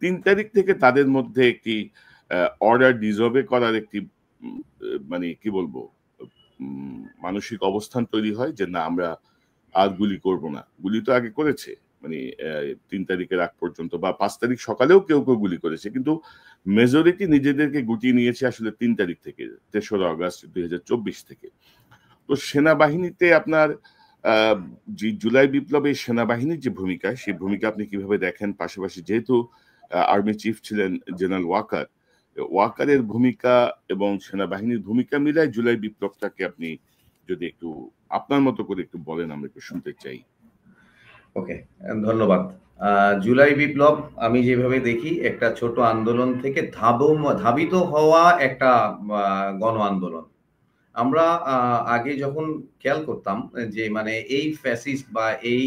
3 তারিখ থেকে তাদের মধ্যে একটি অর্ডার ডিসঅবে করার একটি মানে কি বলবো মানসিক অবস্থান তৈরি হয় যে না আমরা আর গুলি করব না। গুলি তো আগে করেছে মানে 3 তারিখের আগ পর্যন্ত বা 5 তারিখ সকালেও কেউ কেউ গুলি করেছে, কিন্তু মেজরিটি নিজেদেরকে গুটিয়ে নিয়েছে আসলে 3 তারিখ থেকে, 3রা আগস্ট 2024 থেকে। তো সেনাবাহিনীতে আপনার যে জুলাই বিপ্লবে সেনাবাহিনীর যে ভূমিকা, সেই ভূমিকা আপনি কিভাবে দেখেন? পাশাপাশি যেহেতু আর্মি চিফ ছিলেন জেনারেল ওয়াকার, ওয়াকারের ভূমিকা এবং সেনাবাহিনীর ভূমিকা মিলায় জুলাই বিপ্লবটাকে আপনি যদি একটু আপনার মতো করে একটু বলেন, আমরা একটু শুনতে চাই। ওকে, ধন্যবাদ। জুলাই বিপ্লব আমি যেভাবে দেখি একটা ছোট আন্দোলন থেকে ধাবিত হওয়া একটা গণ আন্দোলন। আমরা আগে যখন খেয়াল করতাম যে মানে এই ফ্যাসিস্ট বা এই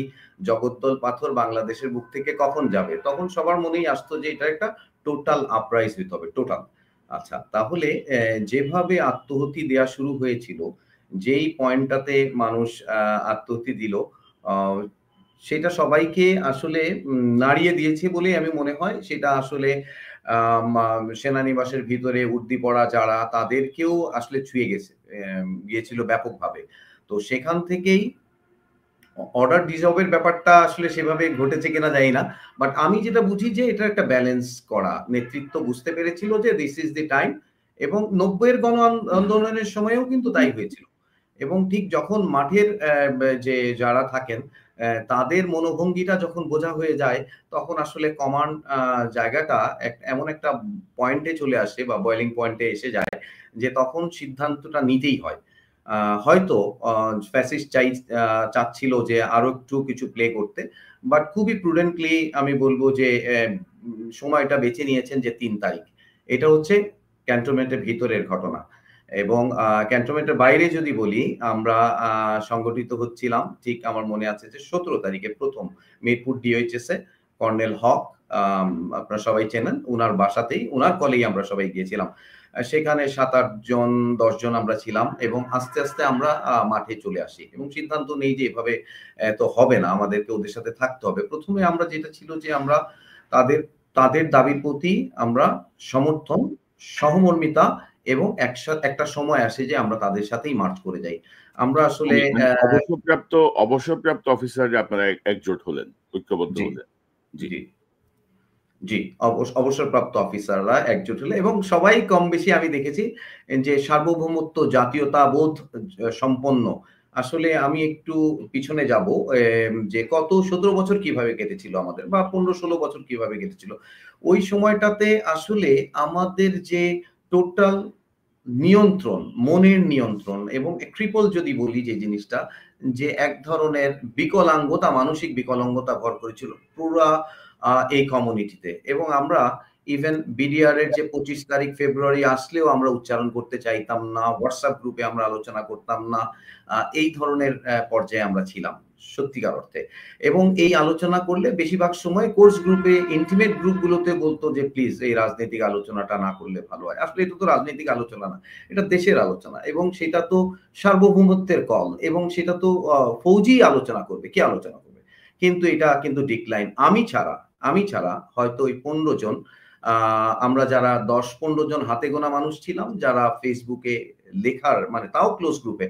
জগদ্দল পাথর বাংলাদেশের বুক থেকে কখন যাবে, তখন সবার মনেই আসতো যে এটা একটা টোটাল আপরাইজ হতে হবে, টোটাল। আচ্ছা, তাহলে যেভাবে আত্মহতি দেয়া শুরু হয়েছিল, যেই পয়েন্টটাতে মানুষ আত্মহতি দিল, সেটা সবাইকে আসলে নাড়িয়ে দিয়েছে বলেই আমি মনে হয়। সেটা আসলে সেনানিবাসের ভিতরে উর্দি পড়া যারা, তাদেরকেও আসলে ছুঁয়ে গিয়েছিল ব্যাপকভাবে। তো সেখান থেকেই অর্ডার ডিসঅবের ব্যাপারটা আসলে সেভাবে ঘটেছে কিনা জানি না। বাট আমি যেটা বুঝি যে এটা একটা ব্যালেন্স করা। নেতৃত্ব বুঝতে পেরেছিল যে দিস ইজ দি টাইম, এবং 90 এর গণ আন্দোলনের সময়েও কিন্তু তাই হয়েছিল। এবং ঠিক যখন মাঠের যে যারা থাকেন তাদের মনোভঙ্গিটা যখন বোঝা হয়ে যায়, তখন আসলে কমান্ড জায়গাটা এমন একটা পয়েন্টে চলে আসে বা বয়েলিং পয়েন্টে এসে যায় যে তখন সিদ্ধান্তটা নিতেই হয়। হয়তো ফ্যাসিস্ট চাচ্ছিল যে আরো একটু কিছু প্লে করতে, বাট খুবই প্রুডেন্টলি আমি বলবো যে সময়টা বেছে নিয়েছেন যে 3 তারিখ। এটা হচ্ছে ক্যান্টনমেন্টের ভিতরের ঘটনা। এবং ক্যান্টনমেন্টের বাইরে যদি বলি, আমরা সংগঠিত হচ্ছিলাম, ঠিক আমার মনে আছে যে 17 তারিখে প্রথম মিরপুর ডিওএইচএস এ কর্নেল হক, আপনারা সবাই চেনেন, উনার বাসাতেই, উনার কলেই আমরা সবাই গিয়েছিলাম। সেখানে 7-8 জন 10 জন আমরা ছিলাম, এবং আস্তে আস্তে আমরা মাঠে চলে আসি এবং সিদ্ধান্ত নেই যে এভাবে তো হবে না, আমাদেরকে ওদের সাথে থাকতে হবে। প্রথমে আমরা যেটা ছিল যে আমরা তাদের দাবির প্রতি আমরা সমর্থন, সহমর্মিতা, এবং একটা সময় আসে যে আমরা তাদের সাথেই মার্চ করে যাই। আমরা আসলে অবসরপ্রাপ্ত অফিসাররা আপনারা একজোট হলেন, ঐক্যবদ্ধ হলেন। জি জি, অবসরপ্রাপ্ত অফিসাররা একজোট হলে, এবং সবাই কম বেশি আমি দেখেছি যে সার্বভৌমত্ব, জাতীয়তাবোধ সম্পন্ন। আসলে আমি একটু পিছনে যাব, যে কত 17 বছর কিভাবে কেটেছিল আমাদের, বা 15-16 বছর কিভাবে কেটেছিল। ওই সময়টাতে আসলে আমাদের যে টোটাল নিয়ন্ত্রণ, মনের নিয়ন্ত্রণ, এবং ট্রিপল যদি বলি যে জিনিসটা, যে এক ধরনের বিকলাঙ্গতা, মানসিক বিকলাঙ্গতা ভর করেছিল পুরা এই কমিউনিটিতে। এবং আমরা ইভেন বিডিআর এর যে 25 তারিখ ফেব্রুয়ারি আসলেও আমরা উচ্চারণ করতে চাইতাম না, হোয়াটসঅ্যাপ গ্রুপে আমরা আলোচনা করতাম না, এই ধরনের পর্যায়ে আমরা ছিলাম সত্যিকার অর্থে। এবং এই আলোচনা করলে বেশিরভাগ সময় কোর্স গ্রুপে, ইন্টিমেট গ্রুপগুলোতে বলতো যে প্লিজ এই রাজনৈতিক আলোচনাটা না করলে ভালো হয়। আসলে এটা তো রাজনৈতিক আলোচনা না, এটা দেশের আলোচনা, এবং সেটা তো সার্বভৌমত্বের কল, এবং সেটা তো ফৌজি আলোচনা করবে, কে আলোচনা করবে? কিন্তু এটা কিন্তু ডিক্লাইন। আমি ছাড়া হয়তো ওই 15 জন, আমরা যারা 10-15 জন হাতে গোনা মানুষ ছিলাম, যারা ফেসবুকে লেখার, মানে তাও ক্লোজ গ্রুপে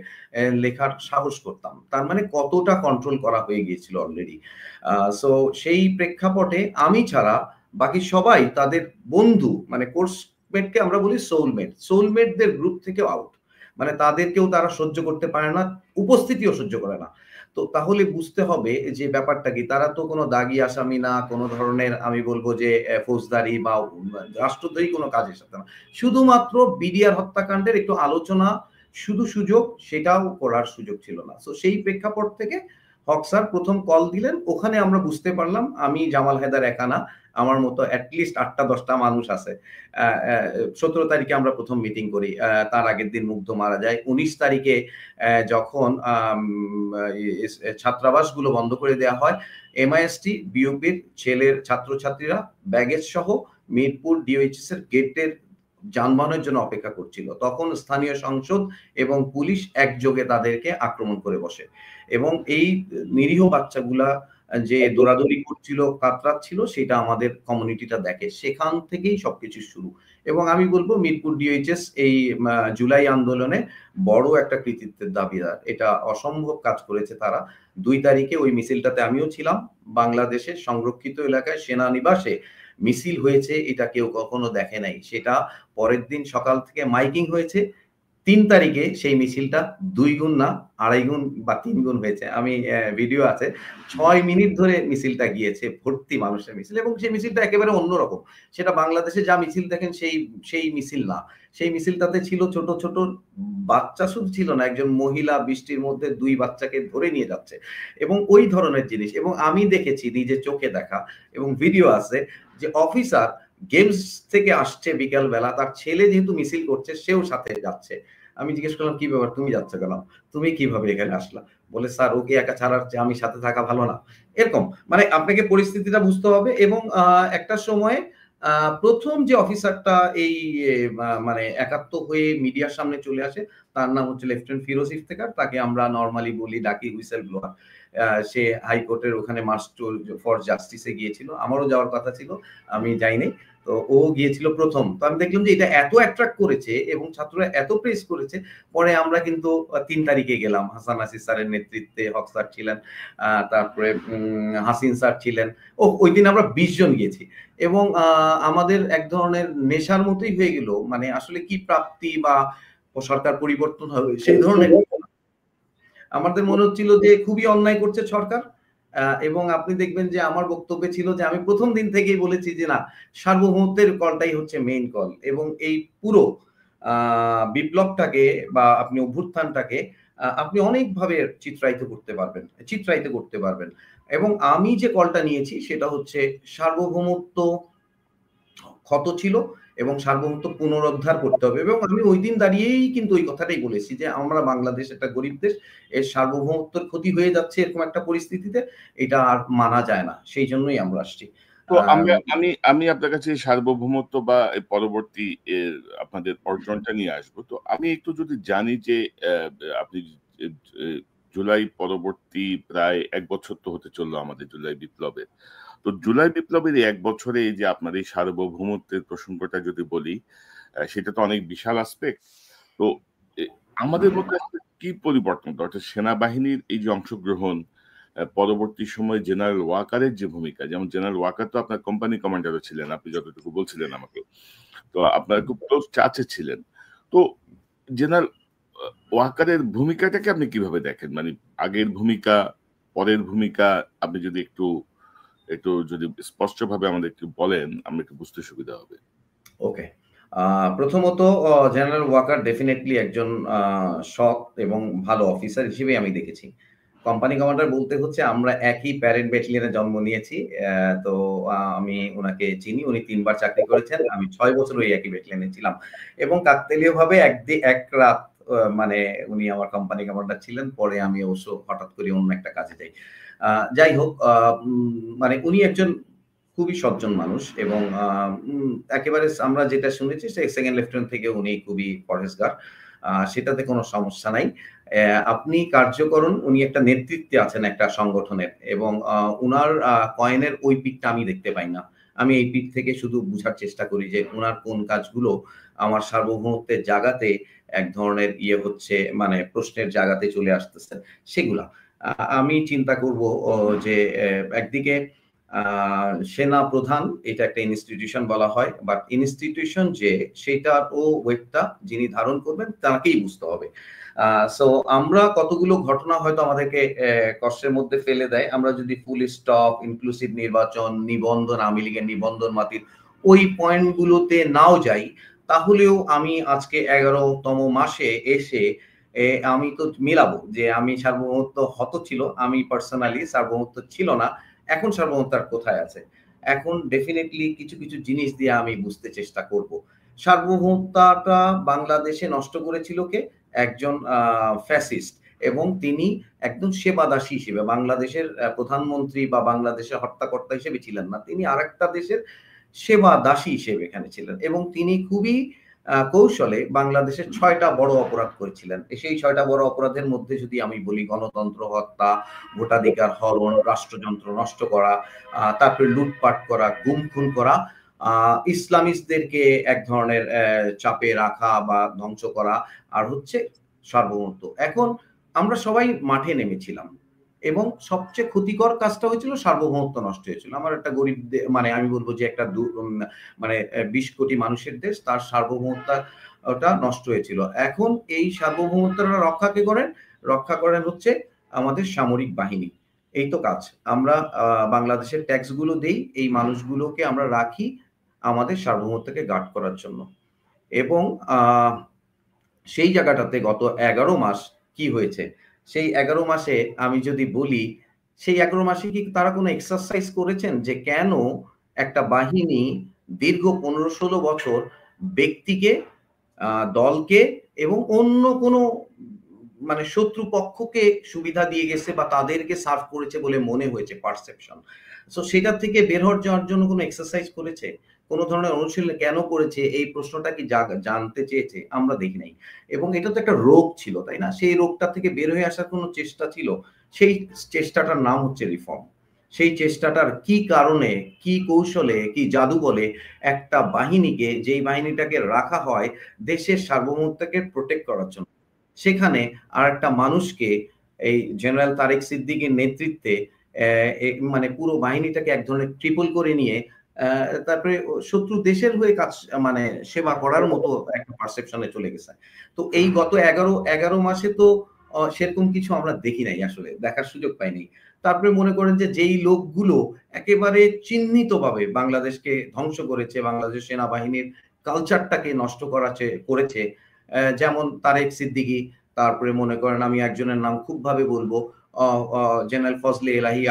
লেখার সাহস করতাম। তার মানে কতটা কন্ট্রোল করা হয়ে গিয়েছিল অলরেডি। সো সেই প্রেক্ষাপটে আমি ছাড়া বাকি সবাই তাদের বন্ধু, মানে কোর্সমেটকে আমরা বলি সোলমেটদের গ্রুপ থেকে আউট। মানে তাদেরকেও তারা সহ্য করতে পারে না, উপস্থিতিও সহ্য করে না। তো তাহলে বুঝতে হবে যে ব্যাপারটা কি, তারা তো কোনো দাগী আসামি না, কোনো ধরনের আমি বলবো যে ফৌজদারি বা রাষ্ট্রদ্রোহী কোনো কাজের সাথে না, শুধুমাত্র বিডিআর হত্যাকাণ্ডের একটু আলোচনা, শুধু সুযোগ, সেটাও করার সুযোগ ছিল না। তো সেই প্রেক্ষাপট থেকে হক স্যার প্রথম কল দিলেন, ওখানে আমরা বুঝতে পারলাম আমি জামাল হায়দার একা না, আমার মতো অ্যাটলিস্ট 8টা-10টা মানুষ আছে। 17 তারিখে আমরা প্রথম মিটিং করি, তার আগের দিন মুগ্ধ মারা যায়। 19 তারিখে যখন ছাত্রাবাসগুলো বন্ধ করে দেওয়া হয়, এমআইএসটি, বিওপির ছেলের ছাত্রছাত্রীরা ব্যাগেজ সহ মিরপুর ডিওএইচএস এর গেটের যানবাহনের জন্য অপেক্ষা করছিল। তখন স্থানীয় সংসদ এবং পুলিশ একযোগে তাদেরকে আক্রমণ করে বসে, এবং এই নিরীহ বাচ্চাগুলা যে দৌড়াদৌড়ি করছিল, কাতরাচ্ছিল, সেটা আমাদের কমিউনিটিটা দেখে। সেখান থেকেই সবকিছু শুরু। এবং আমি বলব মিরপুর ডিওএইচএস এই জুলাই আন্দোলনে বড় একটা কৃতিত্বের দাবিদার। এটা অসম্ভব কাজ করেছে তারা। ২ তারিখে ওই মিছিলটাতে আমিও ছিলাম। বাংলাদেশের সংরক্ষিত এলাকায় সেনানিবাসে মিছিল হয়েছে, এটা কেউ কখনো দেখে নাই। সেটা পরের দিন সকাল থেকে মাইকিং হয়েছে। ৩ তারিখে সেই মিছিলটা ২ গুণ না ২.৫ গুণ বা ৩ গুণ হয়েছে। আমি ভিডিও আছে। ৬ মিনিট ধরে মিছিলটা গিয়েছে, ভর্তি মানুষের মিছিল, এবং সেই মিছিলটা একেবারে অন্যরকম। সেটা বাংলাদেশে যা মিছিল দেখেন সেই মিছিল না। সেই মিছিলটাতে ছিল ছোট, ছোট বাচ্চা, শুধু ছিল না, একজন মহিলা বৃষ্টির মধ্যে ২ বাচ্চাকে ধরে নিয়ে যাচ্ছে এবং ওই ধরনের জিনিস। এবং আমি দেখেছি, নিজের চোখে দেখা এবং ভিডিও আছে, যে অফিসার গেমস থেকে আসছে বিকাল বেলা, তার ছেলে যেহেতু মিছিল করছে সেও সাথে যাচ্ছে। আমি জিজ্ঞেস করলাম, কি ব্যাপার, তুমি যাচ্ছ কেন? তুমি কিভাবে এখানে আসলা? বলে, স্যার ওকে একা ছাড়ার চেয়ে আমি সাথে থাকা ভালো না। এরকম মানে আপনাকে পরিস্থিতিটা বুঝতে হবে। এবং একটা সময়ে ১ম যে অফিসারটা এই মানে একাত্ম হয়ে মিডিয়ার সামনে চলে আসে, তার নাম হচ্ছে লেফটেন্যান্ট ফিরোজ ইফতেখার। তাকে আমরা নরমালি বলি, ডাকি হুইসেল ব্লোয়ার। সে হাইকোর্টের ওখানে মার্চ ফর জাস্টিসে গিয়েছিল। আমারও যাওয়ার কথা ছিল, আমি যাই নাই। তো ও গিয়েছিল ১ম। তো আমি দেখলাম যে এটা এত অ্যাট্রাক্ট করেছে এবং ছাত্ররা এত প্রেস করেছে। পরে আমরা কিন্তু ৩ তারিখে গেলাম। হাসান নাসির স্যারের নেতৃত্বে হক স্যার ছিলেন। তারপরে হাসিন স্যার ছিলেন। ওইদিন আমরা ২০ জন গিয়েছি। এবং আমাদের এক ধরনের নেশার মতোই হয়ে গেল। মানে আসলে কি প্রাপ্তি বা সরকার পরিবর্তন হবে সেই ধরনের আমাদের মনে হচ্ছিল যে খুবই অন্যায় করছে সরকার। এবং আপনি দেখবেন যে আমার বক্তব্য ছিল যে আমি ১ম দিন থেকেই বলেছি যে না, সার্বভৌমত্বের কলটাই হচ্ছে মেইন কল, এবং এই পুরো বিপ্লবটাকে বা আপনি অভ্যুত্থানটাকে আপনি অনেকভাবে চিত্রায়িত করতে পারবেন। এবং আমি যে কলটা নিয়েছি সেটা হচ্ছে সার্বভৌমত্ব ক্ষত ছিল এবং সার্বভৌমত্ব পুনরুদ্ধার করতে হবে। এবং আমি ঐদিন দাঁড়িয়েই কিন্তু ওই কথাটাই বলেছি যে আমরা বাংলাদেশ একটা গরিব দেশ, এর সার্বভৌমত্বের ক্ষতি হয়ে যাচ্ছে এরকম একটা পরিস্থিতিতে, এটা আর মানা যায় না। সেই জন্যই আমরা আসছি। তো আমি আপনার কাছে সার্বভৌমত্ব বা পরবর্তী আপনাদের অর্জনটা নিয়ে আসবো। তো আমি একটু যদি জানি যে আপনি জুলাই পরবর্তী প্রায় ১ বছর তো হতে চললো আমাদের জুলাই বিপ্লবের। তো জুলাই বিপ্লবের এই ১ বছরে এই যে আপনার এই সার্বভৌমত্বের প্রসঙ্গটা যদি বলি, সেটা তো অনেক বিশাল আসপেক্ট। তো আমাদের মধ্যে আসলে কি পরিবর্তন, অর্থাৎ সেনাবাহিনীর এই যে অংশগ্রহণ, পরবর্তী সময়ে জেনারেল ওয়াকারের যে ভূমিকা, যেমন জেনারেল ওয়াকার তো আপনার কোম্পানি কমান্ডারও ছিলেন, আপনি যতটুকু বলছিলেন আমাকে। তো আপনার খুব ক্লোজ টাচে ছিলেন। তো জেনারেল ওয়াকারের ভূমিকাটাকে আপনি কিভাবে দেখেন? মানে আগের ভূমিকা, পরের ভূমিকা, আপনি যদি একটু যদি স্পষ্টভাবে আমাদের একটু বলেন, আমরা একটু বুঝতে সুবিধা হবে। ওকে। প্রথমত জেনারেল ওয়াকার ডেফিনিটলি একজন সৎ এবং ভালো অফিসার হিসেবেই আমি দেখেছি। কোম্পানি কমান্ডার বলতে হচ্ছে আমরা একই প্যারেড ব্যাটালিয়নে জন্ম নিয়েছি। তো আমি উনাকে চিনি। উনি ৩ বার চাকরি করেছেন। আমি ৬ বছর ওই একই ব্যাটালিয়নে ছিলাম। এবং কাকতালীয়ভাবে এক রাত মানে উনি আমার কোম্পানি কমান্ডার ছিলেন। পরে আমি অবশ্য হঠাৎ করে অন্য একটা কাজে যাই। যাই হোক, মানে উনি একজন খুবই সজ্জন মানুষ এবং একেবারে আমরা যেটা শুনেছি সেকেন্ড লেফটেন্যান্ট থেকে উনি খুবই পরহেজগার। সেটাতে কোনো সমস্যা নাই। আপনি কার্যকরণ, উনি একটা নেতৃত্বে আছেন একটা সংগঠনের, এবং উনার কয়েনের ওই পিঠটা আমি দেখতে পাই না। আমি এই পিঠ থেকে শুধু বুঝার চেষ্টা করি যে উনার কোন কাজগুলো আমার সার্বভৌমত্বের জায়গাতে এক ধরনের হচ্ছে, মানে প্রশ্নের জায়গাতে চলে আসতেছে সেগুলা। আমি চিন্তা করব যে একদিকে সেনা প্রধান, এটা একটা ইনস্টিটিউশন বলা হয়, বাট ইনস্টিটিউশন যে সেটারও ওয়েটটা যিনি ধারণ করবেন তাকেই বুঝতে হবে। সো আমরা কতগুলো ঘটনা হয়তো আমাদেরকে কষ্টের মধ্যে ফেলে দেয়। আমরা যদি ফুল স্টপ, ইনক্লুসিভ নির্বাচন, নিবন্ধন, আওয়ামী লীগের নিবন্ধন বাতিল, ওই পয়েন্ট গুলোতে নাও যাই, তাহলেও আমি আজকে ১১তম মাসে এসে আমি তো মিলাবো যে আমি সার্বভৌমত্ব ছিল, আমি পার্সোনালি সার্বভৌমত্ব ছিল না। এখন সার্বভৌমত্ব কোথায় আছে? এখন ডেফিনিটলি কিছু, কিছু জিনিস দিয়ে আমি বুঝতে চেষ্টা করব। সার্বভৌমত্বটা বাংলাদেশে নষ্ট করেছিল কে? একজন ফ্যাসিস্ট, এবং তিনি একদম সেবাদাসী হিসেবে বাংলাদেশের প্রধানমন্ত্রী বা বাংলাদেশের হর্তাকর্তা হিসেবে ছিলেন না। তিনি আরেকটা দেশের সেবাদাসী হিসেবে এখানে ছিলেন, এবং তিনি খুবই কৌশলে বাংলাদেশের 6টা বড় অপরাধ করেছিলেন। সেই 6টা বড় অপরাধের মধ্যে যদি আমি বলি, গণতন্ত্র হত্যা, ভোটাধিকার হরণ, রাষ্ট্রযন্ত্র নষ্ট করা, তারপরে লুটপাট করা, গুম খুন করা, ইসলামিস্টদেরকে এক ধরনের চাপে রাখা বা ধ্বংস করা, আর হচ্ছে সার্বভৌমত্ব। এখন আমরা সবাই মাঠে নেমেছিলাম এবং সবচেয়ে ক্ষতিকর কাজটা হয়েছিল সার্বভৌমত্ব নষ্ট হয়েছিল। আমার একটা গরিব মানে আমি বলবো যে একটা মানে 20 কোটি মানুষের দেশ, তার সার্বভৌমত্বটা নষ্ট হয়েছিল। এখন এই সার্বভৌমত্বটা রক্ষা কে করেন? রক্ষা করেন হচ্ছে আমাদের সামরিক বাহিনী। এই তো কাজ। আমরা বাংলাদেশের ট্যাক্স গুলো দেই, এই মানুষগুলোকে আমরা রাখি আমাদের সার্বভৌমত্বকে গার্ড করার জন্য। এবং সেই জায়গাটাতে গত 11 মাস কি হয়েছে, সেই 11 মাসে আমি যদি বলি, সেই 11 মাসে কি তারা কোনো এক্সারসাইজ করেছেন যে কেন একটা বাহিনী দীর্ঘ 15-16 বছর ব্যক্তিকে, দলকে এবং অন্য কোনো মানে শত্রু পক্ষকে সুবিধা দিয়ে গেছে বা তাদেরকে সার্ভ করেছে বলে মনে হয়েছে পারসেপশন। সো সেটা থেকে বের হওয়ার যাওয়ার জন্য কোনো এক্সারসাইজ করেছে, কোনো ধরনের অনুশীলন কেন করেছে, এই প্রশ্নটা কি জানতে চেয়েছে? আমরা দেখি নাই। এবং এটা তো একটা রোগ ছিল, তাই না? সেই রোগটা থেকে বের হয়ে আসার কোনো চেষ্টা ছিল, সেই চেষ্টাটার নাম হচ্ছে রিফর্ম। সেই চেষ্টাটার কি কারণে, কি কৌশলে, কি জাদু বলে একটা বাহিনীকে, যেই বাহিনীটাকে রাখা হয় দেশের সার্বভৌমত্বকে প্রোটেক্ট করার জন্য, সেখানে আর একটা মানুষকে এই জেনারেল তারেক সিদ্দিকীর নেতৃত্বে মানে পুরো বাহিনীটাকে এক ধরনের ট্রিপল করে নিয়ে তারপরে শত্রু দেশের হয়ে কাজ মানে সেবা করার মতো একটা পারসেপশনে চলে গেছে। তো এই গত 11 মাসে তো সেরকম কিছু আমরা দেখি নাই, আসলে দেখার সুযোগ পাইনি। তারপরে মনে করেন যে যেই লোকগুলো একেবারে চিহ্নিতভাবে বাংলাদেশকে ধ্বংস করেছে, বাংলাদেশ সেনাবাহিনীর কালচারটাকে নষ্ট করেছে, যেমন তারেক সিদ্দিকী, তারপরে মনে করেন আমি একজনের নাম খুব ভাবে বলবো, জেনারেল ফজলে এলাহি,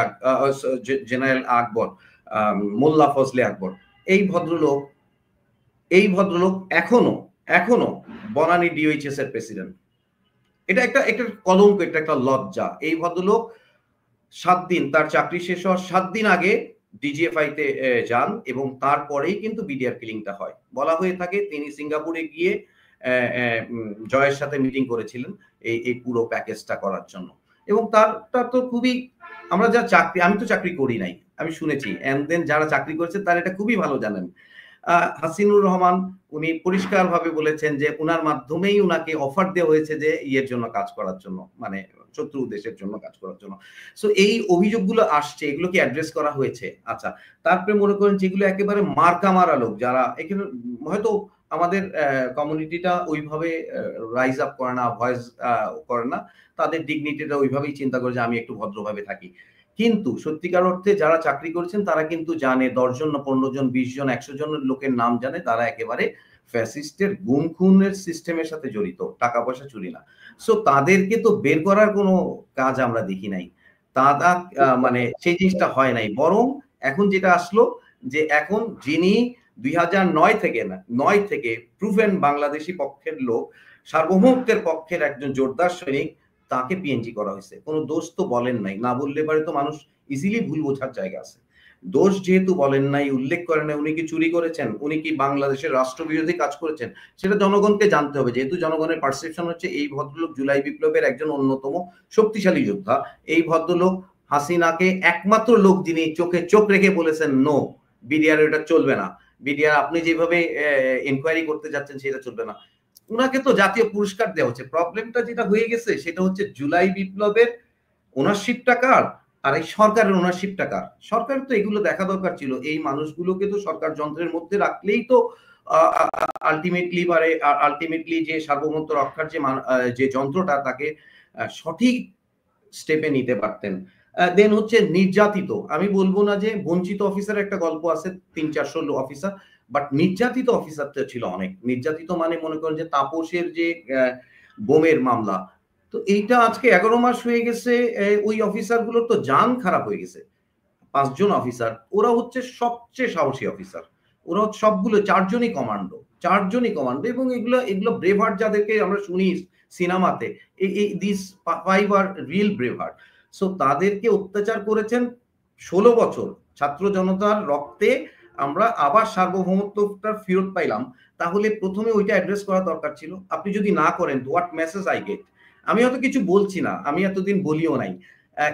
জেনারেল আকবর, মোল্লা ফজলে আকবর। এই ভদ্রলোক এখনো বনানী ডিওএইচএস এর প্রেসিডেন্ট। এটা একটা কলঙ্ক, এটা একটা লজ্জা। এই ভদ্রলোক 7 দিন, তার চাকরি শেষ হওয়ার 7 দিন আগে ডিজিএফআই তে যান এবং তারপরেই কিন্তু বিডিআর কিলিংটা হয়। বলা হয়ে থাকে তিনি সিঙ্গাপুরে গিয়ে জয়ের সাথে মিটিং করেছিলেন এই পুরো প্যাকেজটা করার জন্য। এবং তারটা তো খুবই, আমরা যা চাকরি, আমি তো চাকরি করি নাই, আমি শুনেছি, এন্ড দেন যারা চাকরি করেছে তারা এটা খুবই ভালো জানেন। হাসিনুর রহমান উনি পরিষ্কারভাবে বলেছেন যে উনার মাধ্যমেই উনাকে অফার দেওয়া হয়েছে যে ইয়ের জন্য কাজ করার জন্য, মানে শত্রু দেশের জন্য কাজ করার জন্য। সো এই অভিযোগগুলো আসছে, এগুলো কি অ্যাড্রেস করা হয়েছে? আচ্ছা, তারপরে মনে করেন যেগুলো একেবারে মার্কা মারা লোক, যারা এখানে হয়তো আমাদের কমিউনিটিটা ওইভাবে রাইজ আপ করে না, ভয়েস করে না, তাদের ডিগনিটিটা ওইভাবেই চিন্তা করে যে আমি একটু ভদ্রভাবে থাকি। কিন্তু সত্যিকার অর্থে যারা চাকরি করেছেন তারা কিন্তু জানে, 10 জন, 15 জন, 20 জন, 100 জনের লোকের নাম জানে, তারা একেবারে ফ্যাসিস্টের গুম খুনের সিস্টেমের সাথে জড়িত, টাকা পয়সা চুরি না। সো তাদেরকে তো বের করার কোনো কাজ আমরা দেখি নাই। তারা মানে সেই জিনিসটা হয় নাই। বরং এখন যেটা আসলো যে এখন যিনি 2009 থেকে প্রুভেন বাংলাদেশি পক্ষের লোক, সার্বভৌমত্বের পক্ষের একজন জোরদার সৈনিক, তাকে পিএনজি করা হয়েছে। কোনো দোষ তো বলেন নাই, না বললে পারে তো মানুষ ইজিলি ভুল বোঝার জায়গা আছে। দোষ যেহেতু বলেন নাই, উল্লেখ করেন নাই, উনি কি চুরি করেছেন, উনি কি বাংলাদেশের রাষ্ট্রবিরোধী কাজ করেছেন, সেটা জনগণকে জানতে হবে। যেহেতু জনগণের পারসেপশন হচ্ছে এই ভদ্রলোক জুলাই বিপ্লবের একজন অন্যতম শক্তিশালী যোদ্ধা, এই ভদ্রলোক হাসিনাকে একমাত্র লোক যিনি চোখে চোখ রেখে বলেছেন নো, বিডিআর এটা চলবে না, বিডিআর আপনি যেভাবে ইনকোয়ারি করতে যাচ্ছেন সেটা চলবে না, উনাকে তো জাতীয় পুরস্কার দেওয়া হচ্ছে। প্রবলেমটা যেটা হয়ে গেছে সেটা হচ্ছে জুলাই বিপ্লবের ওনারশিপটা কার, আর এই সরকারের ওনারশিপটা কার? সরকার তো এগুলো দেখা দরকার ছিল। এই মানুষগুলোকে তো সরকার যন্ত্রের মধ্যে রাখলেই তো আলটিমেটলি যে সার্বভৌমত্ব রক্ষার যে যন্ত্রটা, তাকে সঠিক স্টেপে নিতে পারতেন। দেন হচ্ছে নির্যাতিত, আমি বলবো না যে বঞ্চিত অফিসার একটা গল্প আছে 300-400 অফিসার, বাট নির্যাতিত অফিসার তো ছিল অনেক। নির্যাতিত মানে মনে করেন যে তাপসের যে বোমের মামলা, তো এইটা আজকে 11 মাস হয়ে গেছে, ওই অফিসার গুলোর তো জান খারাপ হয়ে গেছে। 5 জন অফিসার, ওরা হচ্ছে সবচেয়ে সাহসী অফিসার, ওরা সবগুলো 4 জনই কমান্ডো এবং এগুলো ব্রেভার্ট যাদেরকে আমরা শুনি সিনেমাতে, এই দিস 5 আর রিয়েল ব্রেভার্ট। সো তাদেরকে অত্যাচার করেছেন 16 বছর, ছাত্র জনতার রক্তে আমরা আবার সার্বভৌমত্বটা ফেরত পাইলাম। তাহলে প্রথমে ওইটা অ্যাড্রেস করা দরকার ছিল। আপনি যদি না করেন, হোয়াট মেসেজ আই গেট? আমি হয়তো কিছু বলছি না, আমি এতদিন বলিও নাই,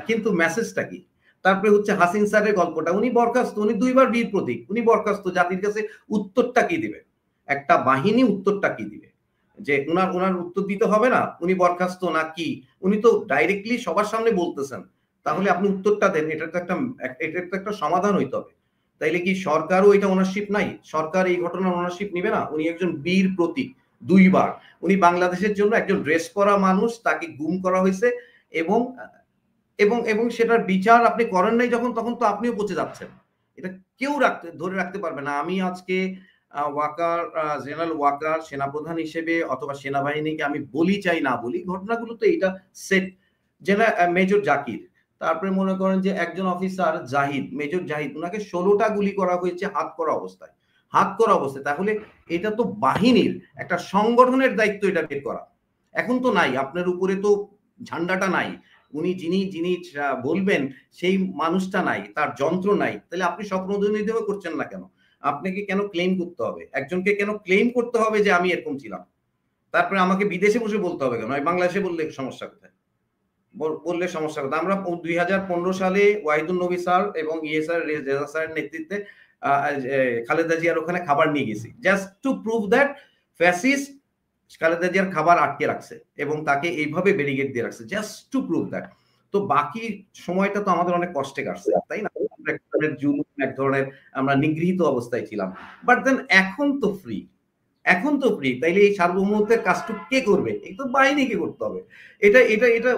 কিন্তু মেসেজটা কি? তারপরে হচ্ছে হাসিন স্যারের গল্পটা, উনি বরখাস্ত, উনি 2 বার বীর প্রতীক, উনি বরখাস্ত, জাতির কাছে উত্তরটা কি দিবে? একটা বাহিনী উত্তরটা কি দিবে? যে উনার উত্তর দিতে হবে না, উনি বরখাস্ত না কি? উনি তো ডাইরেক্টলি সবার সামনে বলতেছেন। তাহলে আপনি উত্তরটা দেন, এটার তো একটা সমাধান হইতে হবে। তাইলে কি সরকারও এটা ওনারশিপ নাই? সরকার এই ঘটনার ওনারশিপ নিবে না? উনি একজন বীর প্রতীক 2 বার। উনি বাংলাদেশের জন্য একজন ড্রেস পরা মানুষ, তাকে গুম করা হইছে এবং এবং সেটার বিচার আপনি করেন নাই যখন, তখন তো আপনিও পচে যাচ্ছেন। এটা কেউ ধরে রাখতে পারবে না। আমি আজকে জেনারেল ওয়াকার সেনাপ্রধান হিসেবে অথবা সেনাবাহিনীকে আমি বলি চাই না বলি, ঘটনাগুলো তো এটা সেট। মেজর জাকির, তারপরে মনে করেন যে একজন অফিসার জাহিদ, মেজর জাহিদ, ওনাকে 16টা গুলি করা হয়েছে হাত করা অবস্থায়, হাত করা অবস্থায়। তাহলে এটা তো বাহিনীর একটা সংগঠনের দায়িত্ব এটা বের করা। এখন তো নাই, আপনার উপরে তো ঝান্ডাটা নাই, উনি যিনি বলবেন সেই মানুষটা নাই, তার যন্ত্র নাই। তাহলে আপনি স্বপ্নদৈনিক করছেন না কেন? আপনাকে কেন ক্লেম করতে হবে? একজনকে কেন ক্লেম করতে হবে যে আমি এরকম ছিলাম? তারপরে আমাকে বিদেশে বসে বলতে হবে কেন? বাংলাদেশে বললে সমস্যা কোথায়? বললে সমস্যা কোথায়? আমরা 2015 সালে ওয়াহিদুন নবী স্যার এবং স্যার, রেজা স্যারের নেতৃত্বে খালেদা জিয়ার ওখানে খাবার নিয়ে গেছি, just to prove that fascist Khaleda জিয়ার খাবার আটকে রাখছে এবং তাকে এইভাবে ব্যারিকেড দিয়ে রাখছে, জাস্ট টু প্রুভ দ্যাট। তো বাকি সময়টা তো আমাদের অনেক কষ্টে কাটছে, তাই না? এক ধরনের জুলুম, এক ধরনের আমরা নিগৃহীত অবস্থায় ছিলাম। বাট দেন এখন তো ফ্রি, এখন তো ফ্রি। তাইলে এই সার্বভৌমত্বের কাজটুকু কে করবে? এই তো বাহিনীকে করতে হবে। এটা এটা এটা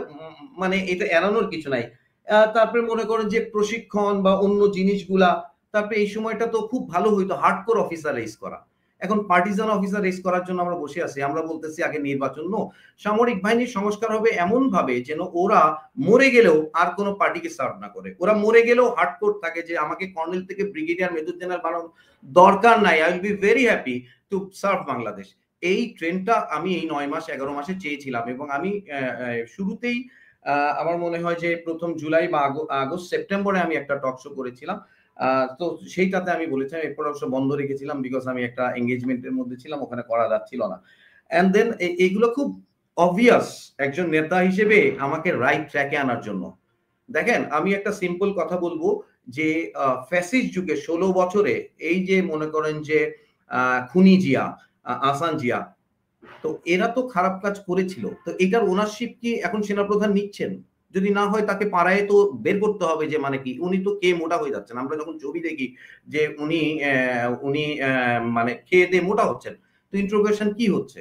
মানে এটা এড়ানোর কিছু নাই। তারপরে মনে করেন যে প্রশিক্ষণ বা অন্য জিনিসগুলা, তারপরে এই সময়টা তো খুব ভালো হইতো হার্ডকোর অফিসার রেস করা। এখন পার্টিজান অফিসার রেস করার জন্য আমরা বসে আছি। আমরা বলতেছি আগে নির্বাচন। নো, সামরিক বাহিনীর সংস্কার হবে এমন ভাবে যেন ওরা মরে গেলেও আর কোনো পার্টিকে সার্ভ না করে। ওরা মরে গেলেও হার্ডকোর থাকে যে আমাকে কর্নেল থেকে ব্রিগেডিয়ার, মেজর জেনারেল বানানো দরকার নাই, I will be very happy to serve Bangladesh. এই ট্রেনটা আমি এই 9 মাস 11 মাসে চেয়েছিলাম এবং আমি শুরুতেই আমার মনে হয় যে প্রথম জুলাই বা আগস্ট সেপ্টেম্বরে আমি একটা টক শো করেছিলাম। তো সেইটাতে আমি বলেছিলাম, এরপর অবশ্য বন্ধ রেখেছিলাম বিকজ আমি একটা এঙ্গেজমেন্টের মধ্যে ছিলাম, ওখানে করা যাচ্ছিল না। এন্ড দেন এইগুলো খুব অবভিয়াস একজন নেতা হিসেবে আমাকে রাইট ট্র্যাকে আনার জন্য। দেখেন, আমি একটা সিম্পল কথা বলবো যে ফ্যাসিস্ট যুগে 16 বছরে এই যে মনে করেন যে খুনি জিয়া, আহসান জিয়া, তো এরা তো খারাপ কাজ করেছিল। তো এটার ওনারশিপ কি এখন সেনাপ্রধান নিচ্ছেন? যদি না হয় তাকে পাড়ায় তো বের করতে হবে যে মানে কি, উনি তো কে মোটা হয়ে যাচ্ছেন। আমরা যখন ছবি দেখি যে উনি মানে খেয়ে দিয়ে মোটা হচ্ছেন, তো ইন্ট্রোগেশন কি হচ্ছে?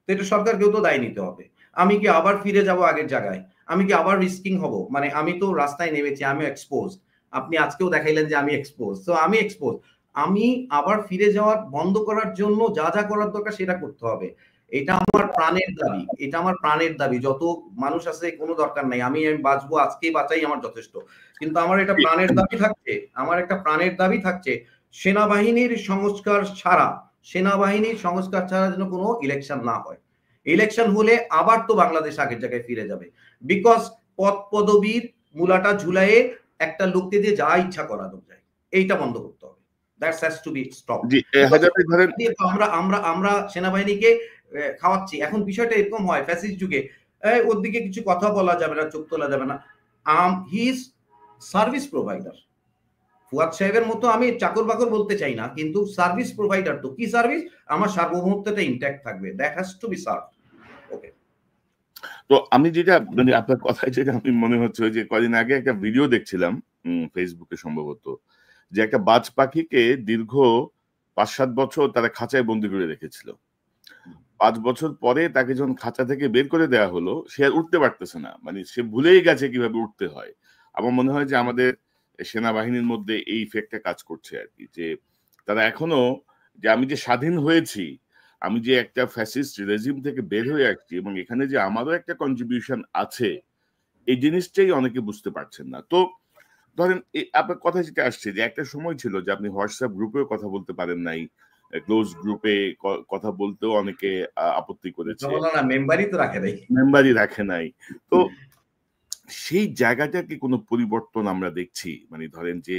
তো এটা সরকারকেও তো দায় নিতে হবে। আমি কি আবার ফিরে যাব আগের জায়গায়? আমি কি আবার রিস্কিং হব? মানে আমি তো রাস্তায় নেমেছি, আমি এক্সপোজ। আপনি আজকেও দেখাইলেন যে আমি এক্সপোজ, তো আমি এক্সপোজ। আমি আবার ফিরে যাওয়ার বন্ধ করার জন্য যা যা করার দরকার সেটা করতে হবে। এটা আমার প্রাণের দাবি, এটা আমার প্রাণের দাবি। যত মানুষ আছে কোনো দরকার নাই, আমি বাঁচবো, আজকেই বাঁচাই আমার যথেষ্ট। কিন্তু আমার এটা প্রাণের দাবি থাকছে, আমার একটা প্রাণের দাবি থাকছে, সেনাবাহিনীর সংস্কার ছাড়া, সেনাবাহিনীর সংস্কার ছাড়া যেন কোনো ইলেকশন না হয়। ইলেকশন হলে আবার তো বাংলাদেশ আগের জায়গায় ফিরে যাবে। বিকজ পদ পদবীর মূলাটা ঝুলাইয়ে একটা লোককে দিয়ে যা ইচ্ছা করানো যায়, এইটা বন্ধ করতে হবে। That's has to B stop. আমরা সেনাবাহিনীকে খাওয়াচ্ছি। এখন বিষয়টা এরকম হয় ফ্যাসিস্ট যুগে, ওর দিকে কিছু কথা বলা যাবে না, চোখ তোলা যাবে না। He is service provider. Fuad সাহেবের মতো আমি চাকর বাকর বলতে চাই না, কিন্তু সার্ভিস প্রোভাইডার। তো কি সার্ভিস? আমার সার্বভৌমত্বটা ইনট্যাক্ট থাকবে, that has to be served. Okay. তো আমি যেটা মানে আপনার কথায় যেটা আমি মনে হচ্ছে যে কদিন আগে একটা ভিডিও দেখছিলাম ফেসবুকে সম্ভবত, যে একটা বাজ পাখিকে দীর্ঘ 5-7 বছর তারা খাঁচায় বন্দি করে রেখেছিল। 5 বছর পরে তাকে যখন খাঁচা থেকে বের করে দেওয়া হলো, সে আর উঠতে পারতেছে না, মানে সে ভুলেই গেছে কিভাবে উঠতে হয়। আমার মনে হয় যে আমাদের সেনাবাহিনীর মধ্যে এই ইফেক্টটা কাজ করছে আর কি, যে তারা এখনো, যে আমি যে স্বাধীন হয়েছি, আমি যে একটা ফ্যাসিস্ট রেজিম থেকে বের হয়ে আসছি এবং এখানে যে আমারও একটা কন্ট্রিবিউশন আছে, এই জিনিসটাই অনেকে বুঝতে পারছেন না। তো ধরেন আপনার কথা যেটা আসছে যে একটা সময় ছিল যে আপনি হোয়াটসঅ্যাপ গ্রুপেও কথা বলতে পারেন নাই, ক্লোজ গ্রুপে কথা বলতেও অনেকে আপত্তি করেছে, মেম্বারই তো রাখে নাই, মেম্বারই রাখে নাই। তো সেই জায়গাটা কি কোনো পরিবর্তন আমরা দেখছি? মানে ধরেন যে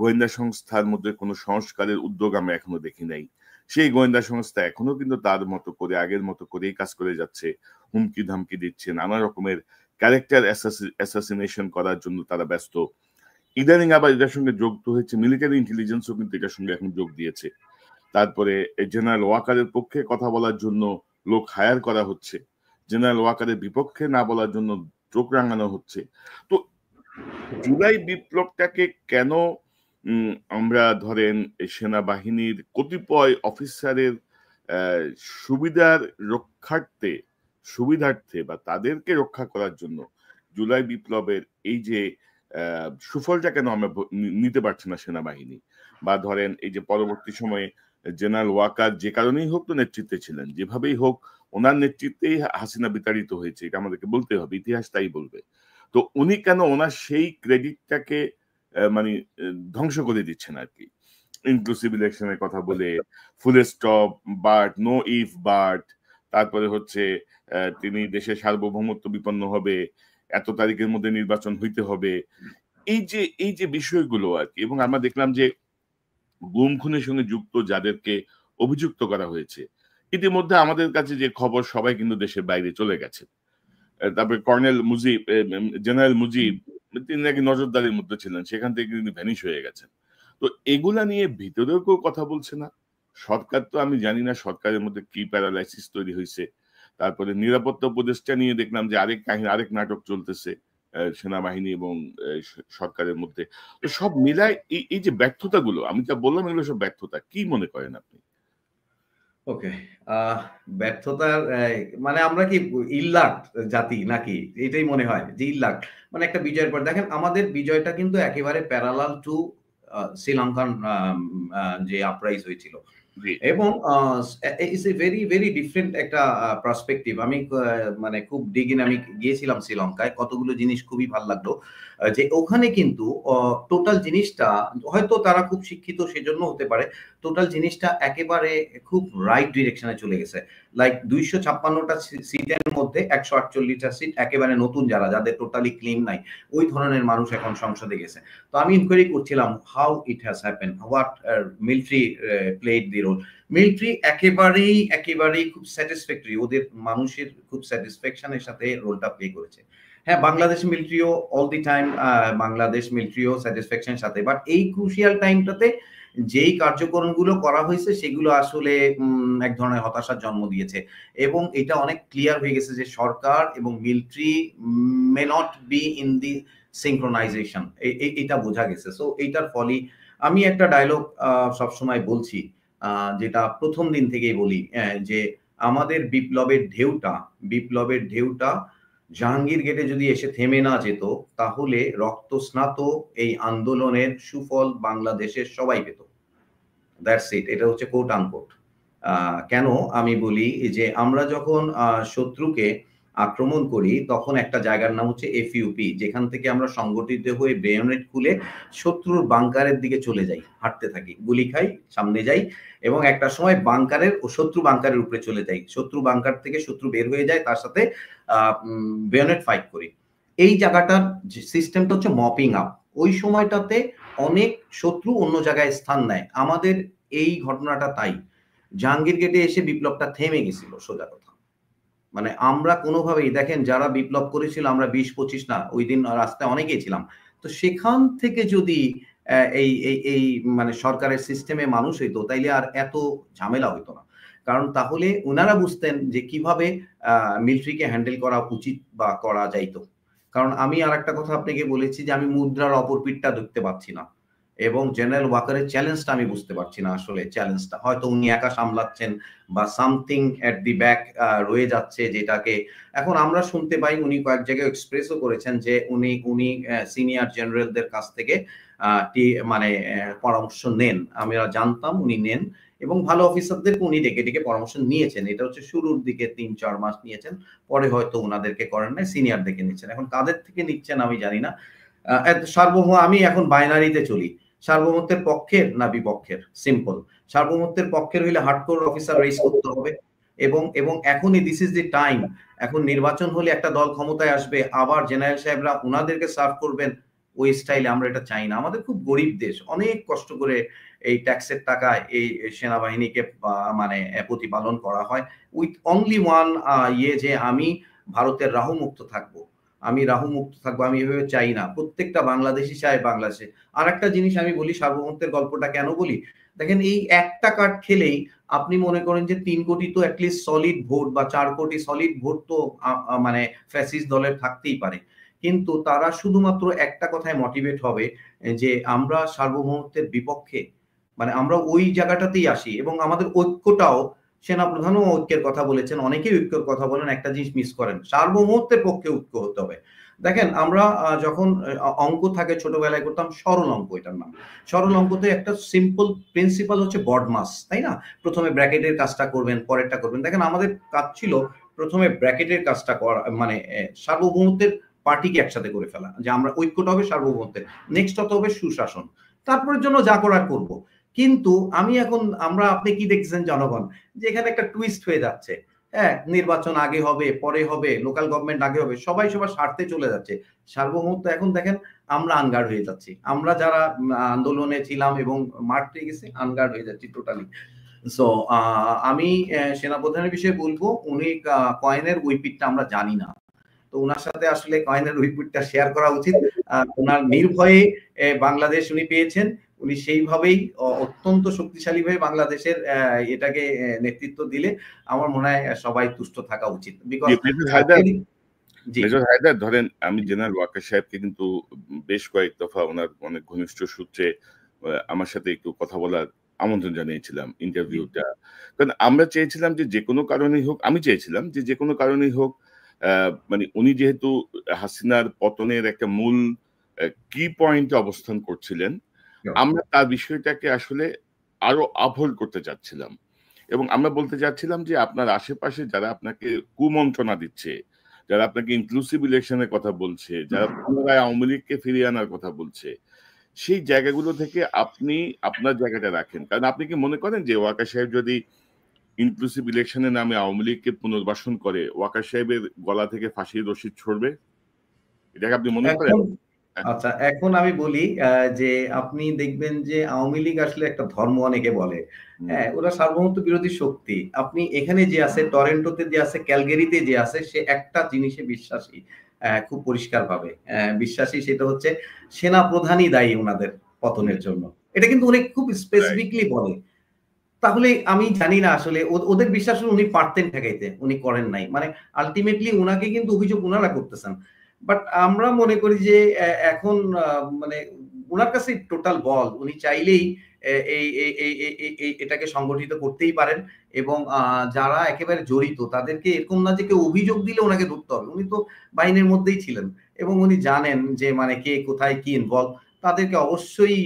গোয়েন্দা সংস্থার মধ্যে কোনো সংস্কারের উদ্যোগ আমরা এখনো দেখি নাই। সেই গোয়েন্দা সংস্থা এখনো কিন্তু তার মতো করে আগের মতো করেই কাজ করে যাচ্ছে। হুমকি-ধামকি দিচ্ছে। নানা রকমের ক্যারেক্টার অ্যাসাসিনেশন করার জন্য তারা ব্যস্ত। ইদানিং আবার এটার সঙ্গে যুক্ত হয়েছে মিলিটারি ইন্টেলিজেন্সও কিন্তু এটার সঙ্গে এখন যোগ দিয়েছে। তারপরে জেনারেল ওয়াকারের পক্ষে কথা বলার জন্য লোক হায়ার করা হচ্ছে। জেনারেল ওয়াকারের বিপক্ষে না বলার জন্য চোখ রাঙানো হচ্ছে। তো জুলাই বিপ্লবটাকে কেন আমরা ধরেন সেনাবাহিনীর কতিপয় অফিসারের সুবিধার সুবিধার্থে বা তাদেরকে রক্ষা করার জন্য জুলাই বিপ্লবের এই যে সুফলটা কেন আমরা নিতে পারছি না সেনাবাহিনী? বা ধরেন এই যে পরবর্তী সময়ে জেনারেল ওয়াকার যে কারণেই হোক তো নেতৃত্বে ছিলেন, যেভাবেই হোক ওনার নেতৃত্বেই হাসিনা বিতাড়িত হয়েছে, এটা আমাদেরকে বলতে হবে, ইতিহাস তাই বলবে। তো উনি কেন ওনার সেই ক্রেডিটটাকে মানে ধ্বংস করে দিচ্ছেন আর কি? ইনক্লুসিভ ইলেকশনের কথা বলে, full stop, but no if but, তারপরে হচ্ছে তিনি দেশের সার্বভৌমত্ব বিপন্ন হবে, এত তারিখের মধ্যে নির্বাচন হইতে হবে, এই যে বিষয়গুলো আর কি। এবং আমরা দেখলাম যে গুম খুনের সঙ্গে যুক্ত যাদেরকে অভিযুক্ত করা হয়েছে, ইতিমধ্যে আমাদের কাছে যে খবর সবাই কিন্তু দেশের বাইরে চলে গেছে। তারপরে কর্নেল মুজিব, জেনারেল মুজিব, তিনি নাকি নজরদারির মধ্যে ছিলেন, সেখান থেকে তিনি ভ্যানিশ হয়ে গেছেন। তো এগুলা নিয়ে ভিতরেও কেউ কথা বলছে না। সরকার তো আমি জানি না সরকারের মধ্যে কি প্যারালাইসিস তৈরি হয়েছে। তারপরে নিরাপত্তা উপদেষ্টা নিয়ে দেখলাম যে আরেক কাহিনী, আরেক নাটক চলতেছে সেনাবাহিনী এবং সরকারের মধ্যে। তো সব মিলায় এই যে ব্যর্থতাগুলো, আমি যা বললাম এগুলো সব ব্যর্থতা, কি মনে করেন আপনি? ওকে, ব্যর্থতার মানে আমরা কি ইল্লাট জাতি নাকি? এটাই মনে হয় যে ইল্লাট। মানে একটা বিজয়ের পর দেখেন আমাদের বিজয়টা কিন্তু একেবারে প্যারালাল টু শ্রীলঙ্কান যে আপরাইজ হয়েছিল। জি। এবং it's a very very different একটা পার্সপেক্টিভ। আমি মানে খুব আমি গিয়েছিলাম শ্রীলঙ্কায়, কতগুলো জিনিস খুবই ভালো লাগলো। যে ওখানে কিন্তু টোটাল জিনিসটা, হয়তো তারা খুব শিক্ষিত সেজন্য হতে পারে, টোটাল জিনিসটা একেবারে খুব রাইট ডিরেকশনে চলে গেছে। লাইক 256টা সিটের মধ্যে 148টা সিট একেবারে নতুন, যাদের টোটালি ক্লিন নাই, ওই ধরনের মানুষ এখন সংসদে গেছে। তো আমি ইনকোয়ারি করছিলাম how it has happen, what military played the role. Military একেবারেই খুব স্যাটিসফ্যাক্টরি, ওদের মানুষের খুব স্যাটিসফ্যাকশনের সাথে রোলটা প্লে করেছে। হ্যাঁ, বাংলাদেশ মিলিটারিও অল দি টাইম, বাংলাদেশ মিলিটারিও স্যাটিসফ্যাকশনের সাথে, বাট এই ক্রুশিয়াল টাইমটাতে যেই কার্যক্রমগুলো করা হয়েছে সেগুলো আসলে এক ধরনের হতাশার জন্ম দিয়েছে। এবং এটা অনেক ক্লিয়ার হয়ে গেছে যে সরকার এবং military may not be in the synchronisation, এটা বোঝা গেছে। সো এইটার ফলে আমি একটা ডায়লগ সবসময় বলছি, যেটা প্রথম দিন থেকেই বলি, যে আমাদের বিপ্লবের ঢেউটা জাহাঙ্গীর গেটে যদি এসে থেমে না যেত, তাহলে রক্তস্নাত এই আন্দোলনের সুফল বাংলাদেশের সবাই পেত। That's it. এটা হচ্ছে কোট আনকোট। কেন আমি বলি যে আমরা যখন শত্রুকে আক্রমণ করি তখন একটা জায়গার নাম হচ্ছে এফইউপি, যেখান থেকে আমরা সংগঠিত হয়ে বেয়োনেট খুলে শত্রুর বাংকারের দিকে চলে যাই, হাঁটতে থাকি, গুলি খাই, সামনে যাই, এবং একটা সময় শত্রু বাংকারের উপরে চলে যাই, শত্রু বাংকার থেকে শত্রু বের হয়ে যায়, তার সাথে বেয়োনেট ফাইট করি। এই জায়গাটার সিস্টেমটা হচ্ছে মপিং আপ। ওই সময়টাতে অনেক শত্রু অন্য জায়গায় স্থান নেয়। আমাদের এই ঘটনাটা তাই। জাহাঙ্গীর গেটে এসে বিপ্লবটা থেমে গেছিল, সোজা কথা। মানে আমরা কোনোভাবেই, দেখেন যারা বিপ্লব করেছিল আমরা 20-25 না, ওই দিন রাস্তায় অনেকেই ছিলাম। তো সেখান থেকে যদি এই মানে সরকারের সিস্টেমে মানুষ হইতো, তাইলে আর এত ঝামেলা হইতো না। কারণ তাহলে উনারা বুঝতেন যে কিভাবে মিলিটারিকে হ্যান্ডেল করা উচিত বা করা যাইতো। কারণ আমি আরেকটা কথা আপনাকে বলেছি যে আমি মুদ্রার অপর পিঠটা দেখতে পাচ্ছি না, এবং জেনারেল ওয়াকারের চ্যালেঞ্জটা আমি বুঝতে পারছি না। আসলে চ্যালেঞ্জটা হয়তো উনি একা সামলাচ্ছেন বা সামথিং এট দি ব্যাক রয়ে যাচ্ছে, যেটাকে এখন আমরা শুনতে পাই। উনি কয়েক জায়গায় এক্সপ্রেসও করেছেন যে উনি সিনিয়র জেনারেলদের কাছ থেকে মানে পরামর্শ নেন। আমরা জানতাম উনি নেন, এবং ভালো অফিসারদেরকে উনি ডেকে পরামর্শ নিয়েছেন। এটা হচ্ছে শুরুর দিকে 3-4 মাস নিয়েছেন, পরে হয়তো ওনাদেরকে করেন নাই, সিনিয়রদেরকে নিচ্ছেন। এখন কাদের থেকে নিচ্ছেন আমি জানি না। আমি এখন বাইনারিতে চলি, সার্বভৌমত্বের পক্ষের না বিপক্ষের? সিম্পল, সার্বভৌমত্বের পক্ষের হইলে হার্ডকোর অফিসার রেইজ করতে হবে, এবং এখনই দিস ইজ দি টাইম। এখন নির্বাচন হলে একটা দল ক্ষমতায় আসবে, আবার জেনারেল সাহেবরা ওনাদেরকে সার্ভ করবেন ওই স্টাইলে। আমরা এটা চাই না। আমাদের খুব গরিব দেশ, অনেক কষ্ট করে এই ট্যাক্সের টাকা এই সেনাবাহিনীকে মানে প্রতিপালন করা হয় উইথ অনলি ওয়ান যে আমি ভারতের রাহু মুক্ত থাকবো, আমি রাহু মুক্ত থাকবো, আমি এভাবে চাই না। প্রত্যেকটা বাংলাদেশি চায় বাংলাদেশে। আর একটা জিনিস আমি বলি, সার্বভৌমত্বের গল্পটা কেন বলি, দেখেন এই একটা কার্ড খেলেই আপনি মনে করেন যে 3 কোটি তো অ্যাটলিস্ট সলিড ভোট বা 4 কোটি সলিড ভোট তো মানে ফ্যাসিস্ট দলের থাকতেই পারে। কিন্তু তারা শুধুমাত্র একটা কথায় মোটিভেট হবে যে আমরা সার্বভৌমত্বের বিপক্ষে, মানে আমরা ওই জায়গাটাতেই আসি। এবং আমাদের ঐক্যটাও, সেনাপ্রধানও ঐক্যের কথা বলেছেন, অনেকেই ঐক্যের কথা বলেন, একটা জিনিস মিস করেন, সার্বভৌমত্বের পক্ষে ঐক্য হতে হবে। দেখেন আমরা যখন অঙ্ক থাকে ছোটবেলায় করতাম, সরল অঙ্ক, এটার নাম সরল অঙ্কতে একটা সিম্পল প্রিন্সিপাল হচ্ছে বডমাস, তাই না? প্রথমে ব্র্যাকেটের কাজটা করবেন, পরেরটা করবেন। দেখেন আমাদের কাজ ছিল প্রথমে ব্র্যাকেটের কাজটা করা, মানে সার্বভৌমত্বের পার্টিকে একসাথে করে ফেলা, যে আমরা ঐক্যটা হবে সার্বভৌমত্বের, নেক্সট হতে হবে সুশাসন, তারপরের জন্য যা করার করব। কিন্তু আমরা আপনি কি দেখছেন জনগণ, যে এখানে একটা টুইস্ট হয়ে যাচ্ছে। হ্যাঁ, নির্বাচন আগে হবে, পরে হবে, লোকাল গভর্নমেন্ট আগে হবে, সবাই সবার স্বার্থে চলে যাচ্ছে। সার্বভৌমত্ব এখন দেখেন আমরা আনগার্ড হয়ে যাচ্ছি, আমরা যারা আন্দোলনে ছিলাম এবং মাঠে গেছি আনগার্ড হয়ে যাচ্ছি টোটালি। সো আমি সেনাপ্রধানের বিষয়ে বলবো, উনি কয়েনের উইপিটটা আমরা জানি না, তো ওনার সাথে আসলে কয়েনের উইপিটটা শেয়ার করা উচিত। ওনার নির্ভয়ে বাংলাদেশ উনি পেয়েছেন, উনি সেইভাবেই অত্যন্ত শক্তিশালী ভাবে বাংলাদেশের এটাকে নেতৃত্ব দিলে আমার মনে হয় সবাই তুষ্ট থাকা উচিত। বিকজ মেজর হায়দার ধরেন, আমি জেনারেল ওয়াকার সাহেবকে কিন্তু বেশ কয়েক দফা ওনার অনেক ঘনিষ্ঠ সূত্রে আমার সাথে একটু কথা বলার আমন্ত্রণ জানিয়েছিলাম ইন্টারভিউটা। কারণ আমরা চেয়েছিলাম যে কোনো কারণেই হোক, আমি চেয়েছিলাম যে কোনো কারণেই হোক, মানে উনি যেহেতু হাসিনার পতনের একটা মূল কি পয়েন্টে অবস্থান করছিলেন, আমরা তার বিষয়টাকে আসলে আরো আপহোল্ড করতে চাচ্ছিলাম। এবং আমরা বলতে চাচ্ছিলাম যে আপনার আশেপাশে যারা আপনাকে কুমন্ত্রণা দিচ্ছে, যারা আপনাকে ইনক্লুসিভ ইলেকশনের কথা বলছে, যারা পুনরায় আওয়ামী লীগকে ফিরিয়ে আনার কথা বলছে, সেই জায়গাগুলো থেকে আপনি আপনার জায়গাটা রাখেন। কারণ আপনি কি মনে করেন যে ওয়াকার সাহেব যদি ইনক্লুসিভ ইলেকশনের নামে আওয়ামী লীগকে পুনর্বাসন করে, ওয়াকার সাহেবের গলা থেকে ফাঁসির রশি ছড়বে? এটাকে আপনি মনে করেন? আচ্ছা, এখন আমি বলি যে আপনি দেখবেন যে আওয়ামী লীগ আসলে একটা ধর্ম, অনেকে বলে হ্যাঁ ওরা সার্বভৌমত্ব বিরোধী শক্তি। আপনি এখানে যে আছে, টরেন্টোতে যে আছে, ক্যালগেরিতে যে আছে, সে একটা জিনিসে বিশ্বাসী, খুব পরিষ্কার ভাবে বিশ্বাসী, সেটা হচ্ছে সেনা প্রধানই দায়ী ওনাদের পতনের জন্য। এটা কিন্তু উনি খুব স্পেসিফিকলি বলে। তাহলে আমি জানি না আসলে ওদের বিশ্বাস উনি পারতেন ঠেকাইতে, উনি করেন নাই। মানে আলটিমেটলি উনাকে কিন্তু অভিযোগ উনারা করতেছেন। বাট আমরা মনে করি যে এখন মানে উনার কাছে টোটাল বল, উনি চাইলেই এটাকে সংগঠিত করতেই পারেন। এবং যারা একেবারে জড়িত তাদেরকে, এরকম না যে কেউ অভিযোগ দিলে ওনাকে ধরতে হবে, উনি তো বাহিনীর মধ্যেই ছিলেন এবং উনি জানেন যে মানে কে কোথায় কি ইনভলভ। তাদেরকে অবশ্যই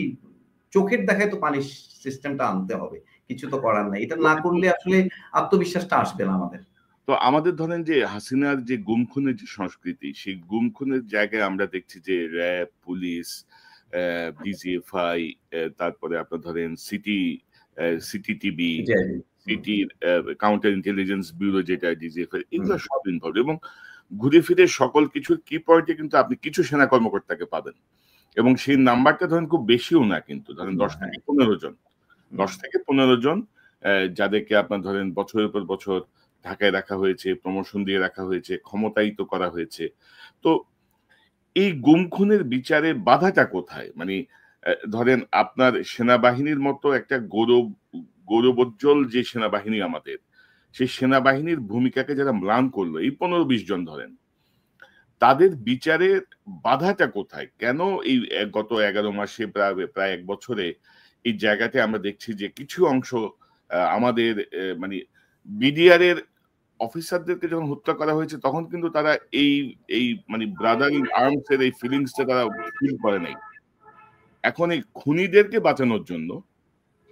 চোখের দেখায় তো পানিশ সিস্টেমটা আনতে হবে, কিছু তো করার নাই। এটা না করলে আসলে আত্মবিশ্বাসটা আসবে না আমাদের। তো আমাদের ধরেন যে হাসিনার যে গুম খুনের যে সংস্কৃতি, সেই গুম খুনের জায়গায় আমরা দেখছি যে র্যাব, পুলিশ, ডিজিএফআই, তারপরে আপনার ধরেন সিটিটিবি, সিটির কাউন্টার ইন্টেলিজেন্স ব্যুরো যেটা ডিজিএফআই, এগুলো সব ইনভলভ। এবং ঘুরে ফিরে সকল কিছুর কি পয়েন্টে কিন্তু আপনি কিছু সেনা কর্মকর্তাকে পাবেন, এবং সেই নাম্বারটা ধরেন খুব বেশিও না, কিন্তু ধরেন 10 থেকে 15 জন, 10 থেকে 15 জন যাদেরকে আপনার ধরেন বছরের পর বছর ঢাকায় রাখা হয়েছে, প্রমোশন দিয়ে রাখা হয়েছে, ক্ষমতায়িত করা হয়েছে। তো এই গুম খুনের বিচারে বাধাটা কোথায়? মানে ধরেন আপনার সেনাবাহিনীর মতো একটা গৌরবোজ্জ্বল যে সেনাবাহিনী আমাদের, সেই সেনাবাহিনীর ভূমিকাকে যারা ম্লান করলো, এই 15-20 জন ধরেন, তাদের বিচারের বাধাটা কোথায়? কেন এই গত 11 মাসে প্রায় 1 বছরে এই জায়গাতে আমরা দেখছি যে কিছু অংশ আমাদের মানে বিডিআর এর অফিসারদেরকে যখন হত্যা করা হয়েছে, তখন কিন্তু তারা এই মানে ব্রাদার ইন আর্মস এর এই ফিলিংসটা তারা ফিল করে নাই। এখন এই খুনিদেরকে বাঁচানোর জন্য,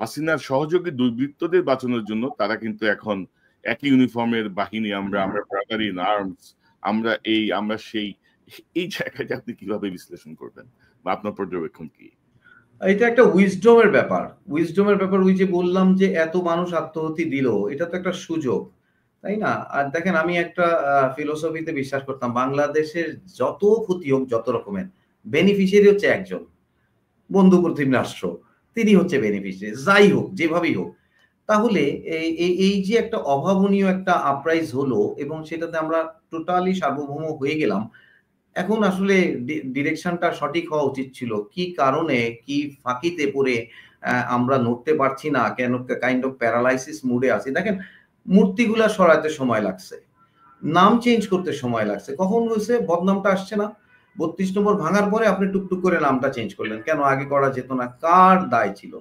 হাসিনার সহযোগী দুর্বৃত্তদের বাঁচানোর জন্য তারা কিন্তু এখন একই ইউনিফর্মের বাহিনী, আমরা ব্রাদার ইন আর্মস, আমরা এই জায়গাটা আপনি কিভাবে বিশ্লেষণ করবেন বা আপনার পর্যবেক্ষণ কি? এটা একটা উইজডমের ব্যাপার। ওই যে বললাম যে এত মানুষ আত্মহতি দিল, এটা তো একটা সুযোগ। তাই না? আর দেখেন আমি একটা ফিলোসফিতে বিশ্বাস করতাম। বাংলাদেশের যত ক্ষতি হোক যত রকমের, বেনিফিশিয়ারি হচ্ছে একজন। বন্ধু প্রতিম রাষ্ট্র। তিনি হচ্ছে বেনিফিশিয়ারি। যাই হোক, যেভাবেই হোক। তাহলে এই যে একটা অভাবনীয় একটা আপরাইজ হলো এবং সেটাতে আমরা টোটালি সার্বভৌম হয়ে গেলাম। এখন আসলে ডিরেকশনটা সঠিক হওয়া উচিত ছিল। কি কারণে, কি ফাঁকিতে পড়ে আমরা নড়তে পারছি না, কেন কাইন্ড অফ প্যারালাইসিস মুডে আছি। দেখেন মূর্তিগুলা সরাতে সময় লাগছে। নাম চেঞ্জ করতে সময় লাগছে। কখন হইছে? বদনামটা আসছে না? ৩২ নম্বর ভাঙার পরে আপনি টুকটুক করে নামটা চেঞ্জ করলেন। কেন আগে করা যেত না? কার দায় ছিল?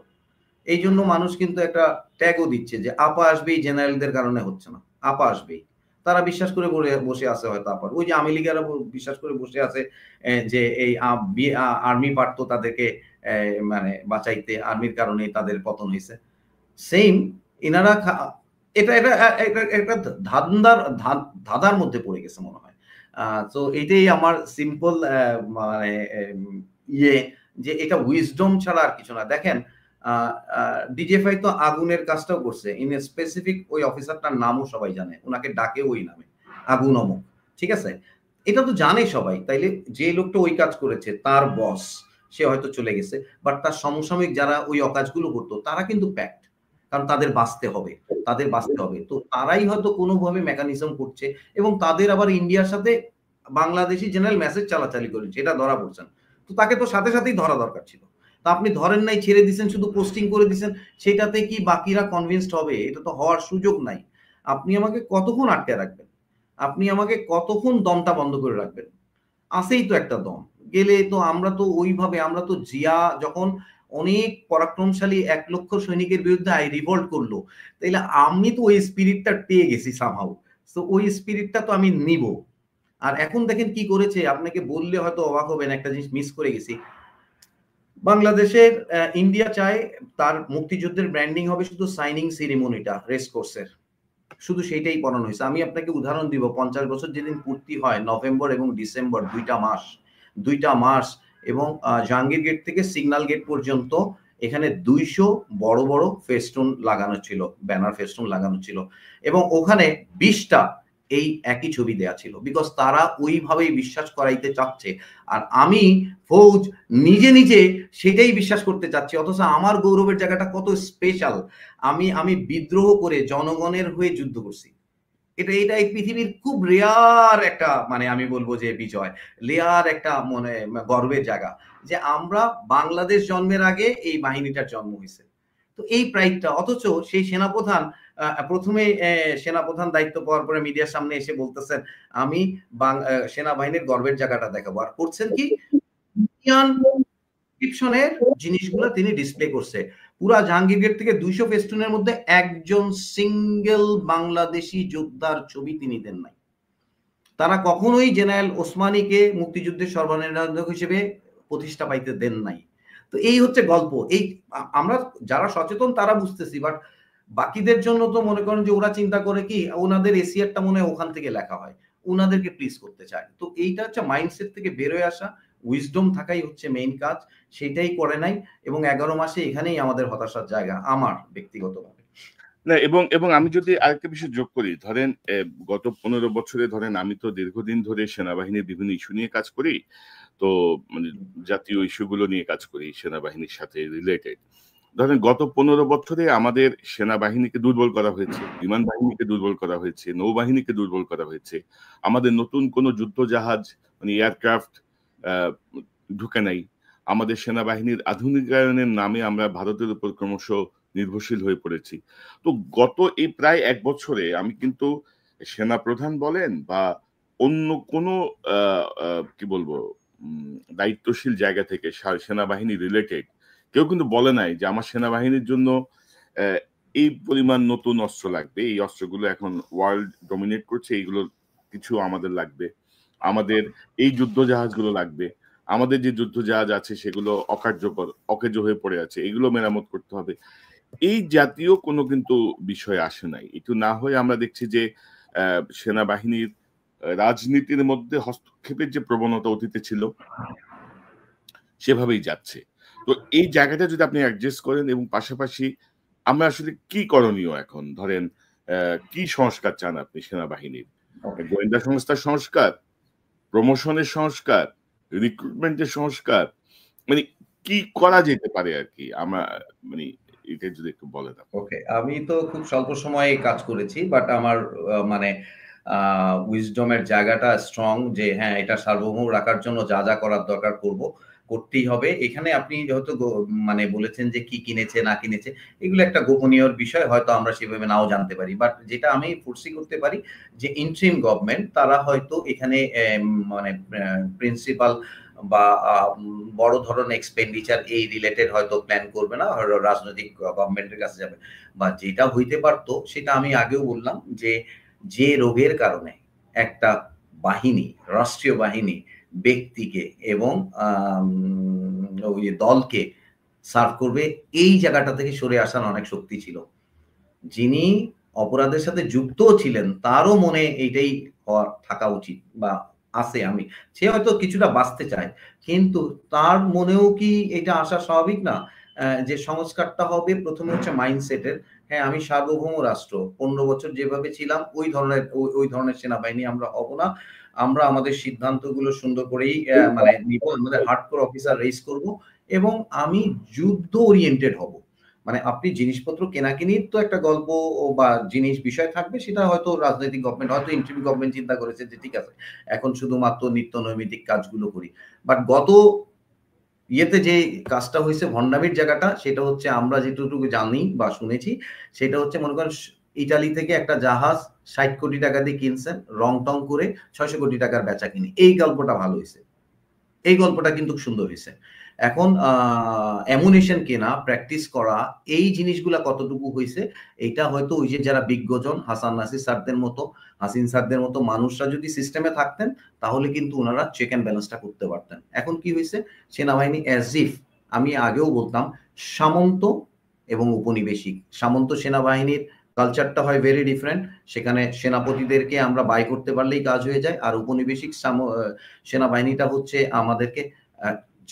এইজন্য মানুষ কিন্তু একটা ট্যাগও দিচ্ছে যে আপা আসবেই, জেনারেলদের কারণে হচ্ছে না। আপা আসবেই। তারা বিশ্বাস করে বসে আছে হয়তো আপার। ওই যে আওয়ামী লীগেরা বিশ্বাস করে বসে আছে যে এই আর্মি পারতো তাদেরকে মানে বাঁচাইতে। আর্মির কারণেই তাদের পতন হইছে। সেইম ইনারা এটা এটা এটা একটা ধাঁধার মধ্যে পড়ে গেছে মনে হয়। তো এটাই আমার সিম্পল মানে ইয়ে যে এটা উইজডম ছাড়া আর কিছু না। দেখেন ডিজিএফআই তো আগুনের কাজটাও করছে। ইন এ স্পেসিফিক ওই অফিসারটার নামও সবাই জানে। উনাকে ডাকে ওই নামে। আগুন অমুক। ঠিক আছে? এটা তো জানে সবাই। তাইলে যে লোকটা ওই কাজ করেছে তার বস সে হয়তো চলে গেছে। বাট তার সমসাময়িক যারা ওই অকাজগুলো করতো তারা কিন্তু প্যাক্ট। কারণ তাদের বাঁচতে হবে। তাদের বাঁচতে হবে। তো তারাই হয়তো কোনোভাবে মেকানিজম করছে এবং তাদের আবার ইন্ডিয়ার সাথে বাংলাদেশি জেনারেল মেসেজ চালাচালি করেছে। এটা ধরা পড়ছেন। তো তাকে তো সাথে সাথেই ধরা দরকার ছিল। তা আপনি ধরেন নাই, ছেড়ে দিছেন, শুধু পোস্টিং করে দিছেন। সেটাতে কি বাকিরা কনভিন্সড হবে? এটা তো হওয়ার সুযোগ নাই। আপনি আমাকে কতক্ষণ আটকে রাখবেন? আপনি আমাকে কতক্ষণ দমটা বন্ধ করে রাখবেন? আছেই তো একটা দম। গেলে তো আমরা তো ওইভাবে আমরা তো জিয়া যখন অনেক পরাক্রমশালী ১,০০,০০০ সৈনিকের বিরুদ্ধে রিভল্ট করলো। তাইলে আমি তো ওই স্পিরিটটা পেয়ে গেছি সামহাউ। সো ওই স্পিরিটটা তো আমি নিবো। আর এখন দেখেন কি করেছে, আপনাকে বললে হয়তো অবাক হবেন, একটা জিনিস মিস করে গেছি। বাংলাদেশের ইন্ডিয়া চায় তার মুক্তিযুদ্ধের ব্র্যান্ডিং হবে শুধু সাইনিং সেরিমনিটা রেস কোর্সের। শুধু সেইটাই পড়ানো হয়েছে। আমি আপনাকে উদাহরণ দিব ৫০ বছর যেদিন পূর্তি হয় নভেম্বর এবং ডিসেম্বর ২ টা মাস। ২ টা মাস এবং জাহাঙ্গীর গেট থেকে সিগন্যাল গেট পর্যন্ত এখানে ২০০ বড়, বড় ফেস্টুন লাগানো ছিল, ব্যানার ফেস্টুন লাগানো ছিল এবং ওখানে ২০ টা এই একই ছবি দেয়া ছিল। বিকজ তারা ওইভাবেই বিশ্বাস করাইতে চাচ্ছে। আর আমি ফৌজ নিজে সেটাই বিশ্বাস করতে চাচ্ছি। অথচ আমার গৌরবের জায়গাটা কত স্পেশাল। আমি বিদ্রোহ করে জনগণের হয়ে যুদ্ধ করছি। এটা এই পৃথিবীর খুব রেয়ার একটা মানে আমি বলব যে বিজয়। রেয়ার একটা মানে গর্বের জায়গা। যে আমরা বাংলাদেশ জন্মের আগে এই বাহিনীটার জন্ম হইছে। তো এই প্রাইডটা অথচ সেই সেনাপ্রধান ১ম এ সেনাপ্রধান দায়িত্ব পাওয়ার পরে মিডিয়ার সামনে এসে বলতেছেন, আমি সেনাবাহিনীর গর্বের জায়গাটা দেখাবো। আর করছেন কি? ইন্ডিয়ান ডিসক্রিপশনের জিনিসগুলো তিনি ডিসপ্লে করছে। পুরা জাহাঙ্গীর গেট থেকে ২০০ ফেস্টুনের মধ্যে একজন সিঙ্গেল বাংলাদেশি যোদ্ধার ছবি তিনি দেন নাই। তারা কখনোই জেনারেল ওসমানীকে মুক্তিযুদ্ধের সর্বনিরাধক হিসেবে প্রতিষ্ঠা পাইতে দেন নাই। তো এই হচ্ছে গল্প। এই আমরা যারা সচেতন তারা বুঝতেছি। বাট বাকিদের জন্য তো মনে করেন যে ওরা চিন্তা করে কি ওনাদের এসিয়ারটা মনে হয় ওখান থেকে লেখা হয়। উনাদেরকে প্লিজ করতে চায়। তো এইটা হচ্ছে মাইন্ডসেট থেকে বের হয়ে আসা। উইজডম থাকাই হচ্ছে মেইন কাজ। সেটাই করে নাই এবং ১১ মাসে এখানেই আমাদের হতাশার জায়গা আমার ব্যক্তিগতভাবে। না, এবং আমি যদি আরেকটা বিষয় যোগ করি, ধরেন গত ১৫ বছরে ধরেন আমি তো দীর্ঘদিন ধরে সেনাবাহিনীর বিভিন্ন ইস্যু নিয়ে কাজ করি। তো মানে জাতীয় ইস্যুগুলো নিয়ে কাজ করি সেনাবাহিনীর সাথে রিলেটেড। ধরেন গত ১৫ বছরে আমাদের সেনাবাহিনীকে দুর্বল করা হয়েছে, বিমান বাহিনীকে দুর্বল করা হয়েছে, নৌবাহিনীকে দুর্বল করা হয়েছে। আমাদের নতুন কোনো যুদ্ধজাহাজ মানে এয়ারক্রাফট আ ঢুকে নাই। আমাদের সেনাবাহিনীর আধুনিকায়নের নামে আমরা ভারতের উপর ক্রমশ নির্ভরশীল হয়ে পড়েছি। তো গত এই প্রায় ১ বছরে আমি কিন্তু সেনাপ্রধান বলেন বা অন্য কোনো আ আ কি বলবো দায়িত্বশীল জায়গা থেকে সেনাবাহিনী রিলেটেড কেউ কিন্তু বলে নাই যে আমার সেনাবাহিনীর জন্য অ্যা এই পরিমাণ নতুন অস্ত্র লাগবে। এই অস্ত্রগুলো এখন ওয়ার্ল্ড ডমিনেট করছে। এইগুলো কিছু আমাদের লাগবে। আমাদের এই যুদ্ধজাহাজগুলো লাগবে। আমাদের যে যুদ্ধজাহাজ আছে সেগুলো অকার্যকর, অকেজো হয়ে পড়ে আছে। এগুলো মেরামত করতে হবে। এই জাতীয় কোনো কিন্তু বিষয় আসে নাই। একটু না হয়ে আমরা দেখছি যে সেনাবাহিনীর রাজনীতির মধ্যে হস্তক্ষেপের যে প্রবণতা অতীতে ছিল সেভাবেই যাচ্ছে। তো এই জায়গাটা যদি আপনি অ্যাডজাস্ট করেন এবং পাশাপাশি আমরা আসলে কি করণীয় এখন? ধরেন কি সংস্কার চান আপনি সেনাবাহিনীর? গোয়েন্দা সংস্থার সংস্কার, প্রমোশনের সংস্কার, রিক্রুটমেন্টের সংস্কার, মানে কি করা যেতে পারে আর কি? মানে এটা যদি একটু বলেন আপনি। ওকে, আমি তো খুব স্বল্প সময়ে কাজ করেছি, বাট আমার মানে উইজডমের জায়গাটা স্ট্রং যে হ্যাঁ, এটা সার্বভৌম রাখার জন্য যা যা করার দরকার করতেই হবে। এখানে আপনি হয়তো মানে বলেছেন যে কি কিনেছে না কিনেছে, এগুলো একটা গোপনীয় বিষয়, হয়তো আমরা সেভাবে নাও জানতে পারি। বাট যেটা আমি ফোরসি করতে পারি যে ইন্টারিম গভর্নমেন্ট তারা হয়তো এখানে মানে প্রিন্সিপাল বা বড় ধরনের এক্সপেন্ডিচার এই রিলেটেড হয়তো প্ল্যান করবে না, রাজনৈতিক গভর্নমেন্টের কাছে যাবে। বা যেটা হইতে পারত সেটা আমি আগেও বললাম যে রোগের কারণে একটা বাহিনী, রাষ্ট্রীয় বাহিনী ব্যক্তিকে এবং ওই দলকে সার্ভ করবে, এই জায়গাটা থেকে সরে আসার অনেক শক্তি ছিল। যিনি অপরাধের সাথে যুক্তও ছিলেন তারও মনে এইটাই থাকা উচিত বা আছে। সে হয়তো কিছুটা বাঁচতে চায়, কিন্তু তার মনেও কি এটা আসা স্বাভাবিক না? যে সংস্কারটা হবে প্রথমে হচ্ছে মাইন্ডসেটের। হ্যাঁ, আমি সার্বভৌম রাষ্ট্র, 15 বছর যেভাবে ছিলাম ওই ধরনের সেনাবাহিনী আমরা হব না। আমরা আমাদের সিদ্ধান্তগুলো সুন্দর করেই মানে নিব, আমাদের হার্ডকোর অফিসার রেইজ করব এবং আমি যুদ্ধ ওরিয়েন্টেড হব। মানে আপনি জিনিসপত্র কেনাকিনির তো একটা গল্প বা বিষয় থাকবে, সেটা হয়তো রাজনৈতিক গভর্নমেন্ট, হয়তো ইন্টারিম গভর্নমেন্ট চিন্তা করেছে যে ঠিক আছে, এখন শুধুমাত্র নিত্য নৈমিত্তিক কাজগুলো করি। বাট গত ইয়েতে যে কাজটা হয়েছে, ভণ্ডামির জায়গাটা, সেটা হচ্ছে আমরা যেটুকু জানি বা শুনেছি, সেটা হচ্ছে মনে করেন ইটালি থেকে একটা জাহাজ ৬০ কোটি টাকা দিয়ে কিনছেন, রং টং করে ৬০০ কোটি টাকার বেচা কিনি। এই গল্পটা ভালো হয়েছে। এই গল্পটা কিন্তু সুন্দর হয়েছে। এখন অ্যামুনিশন কেনা, প্র্যাকটিস করা, এই জিনিসগুলা কতটুকু হইছে, এটা হয়তো ওই যে যারা বিজ্ঞজন হাসান নাসির স্যারদের মতো, হাসিন স্যারদের মতো মানুষরা যদি সিস্টেমে থাকতেন, তাহলে কিন্তু উনারা চেক অ্যান্ড ব্যালেন্সটা করতে পারতেন। এখন কি হইছে? সেনাবাহিনী অ্যাজ ইফ, আমি আগেও বলতাম, সামন্ত এবং উপনিবেশিক। সামন্ত সেনাবাহিনীর কালচারটা হয় ভেরি ডিফারেন্ট। সেখানে সেনাপতিদেরকে আমরা বাই করতে পারলেই কাজ হয়ে যায়। আর উপনিবেশিক সেনাবাহিনীটা হচ্ছে আমাদেরকে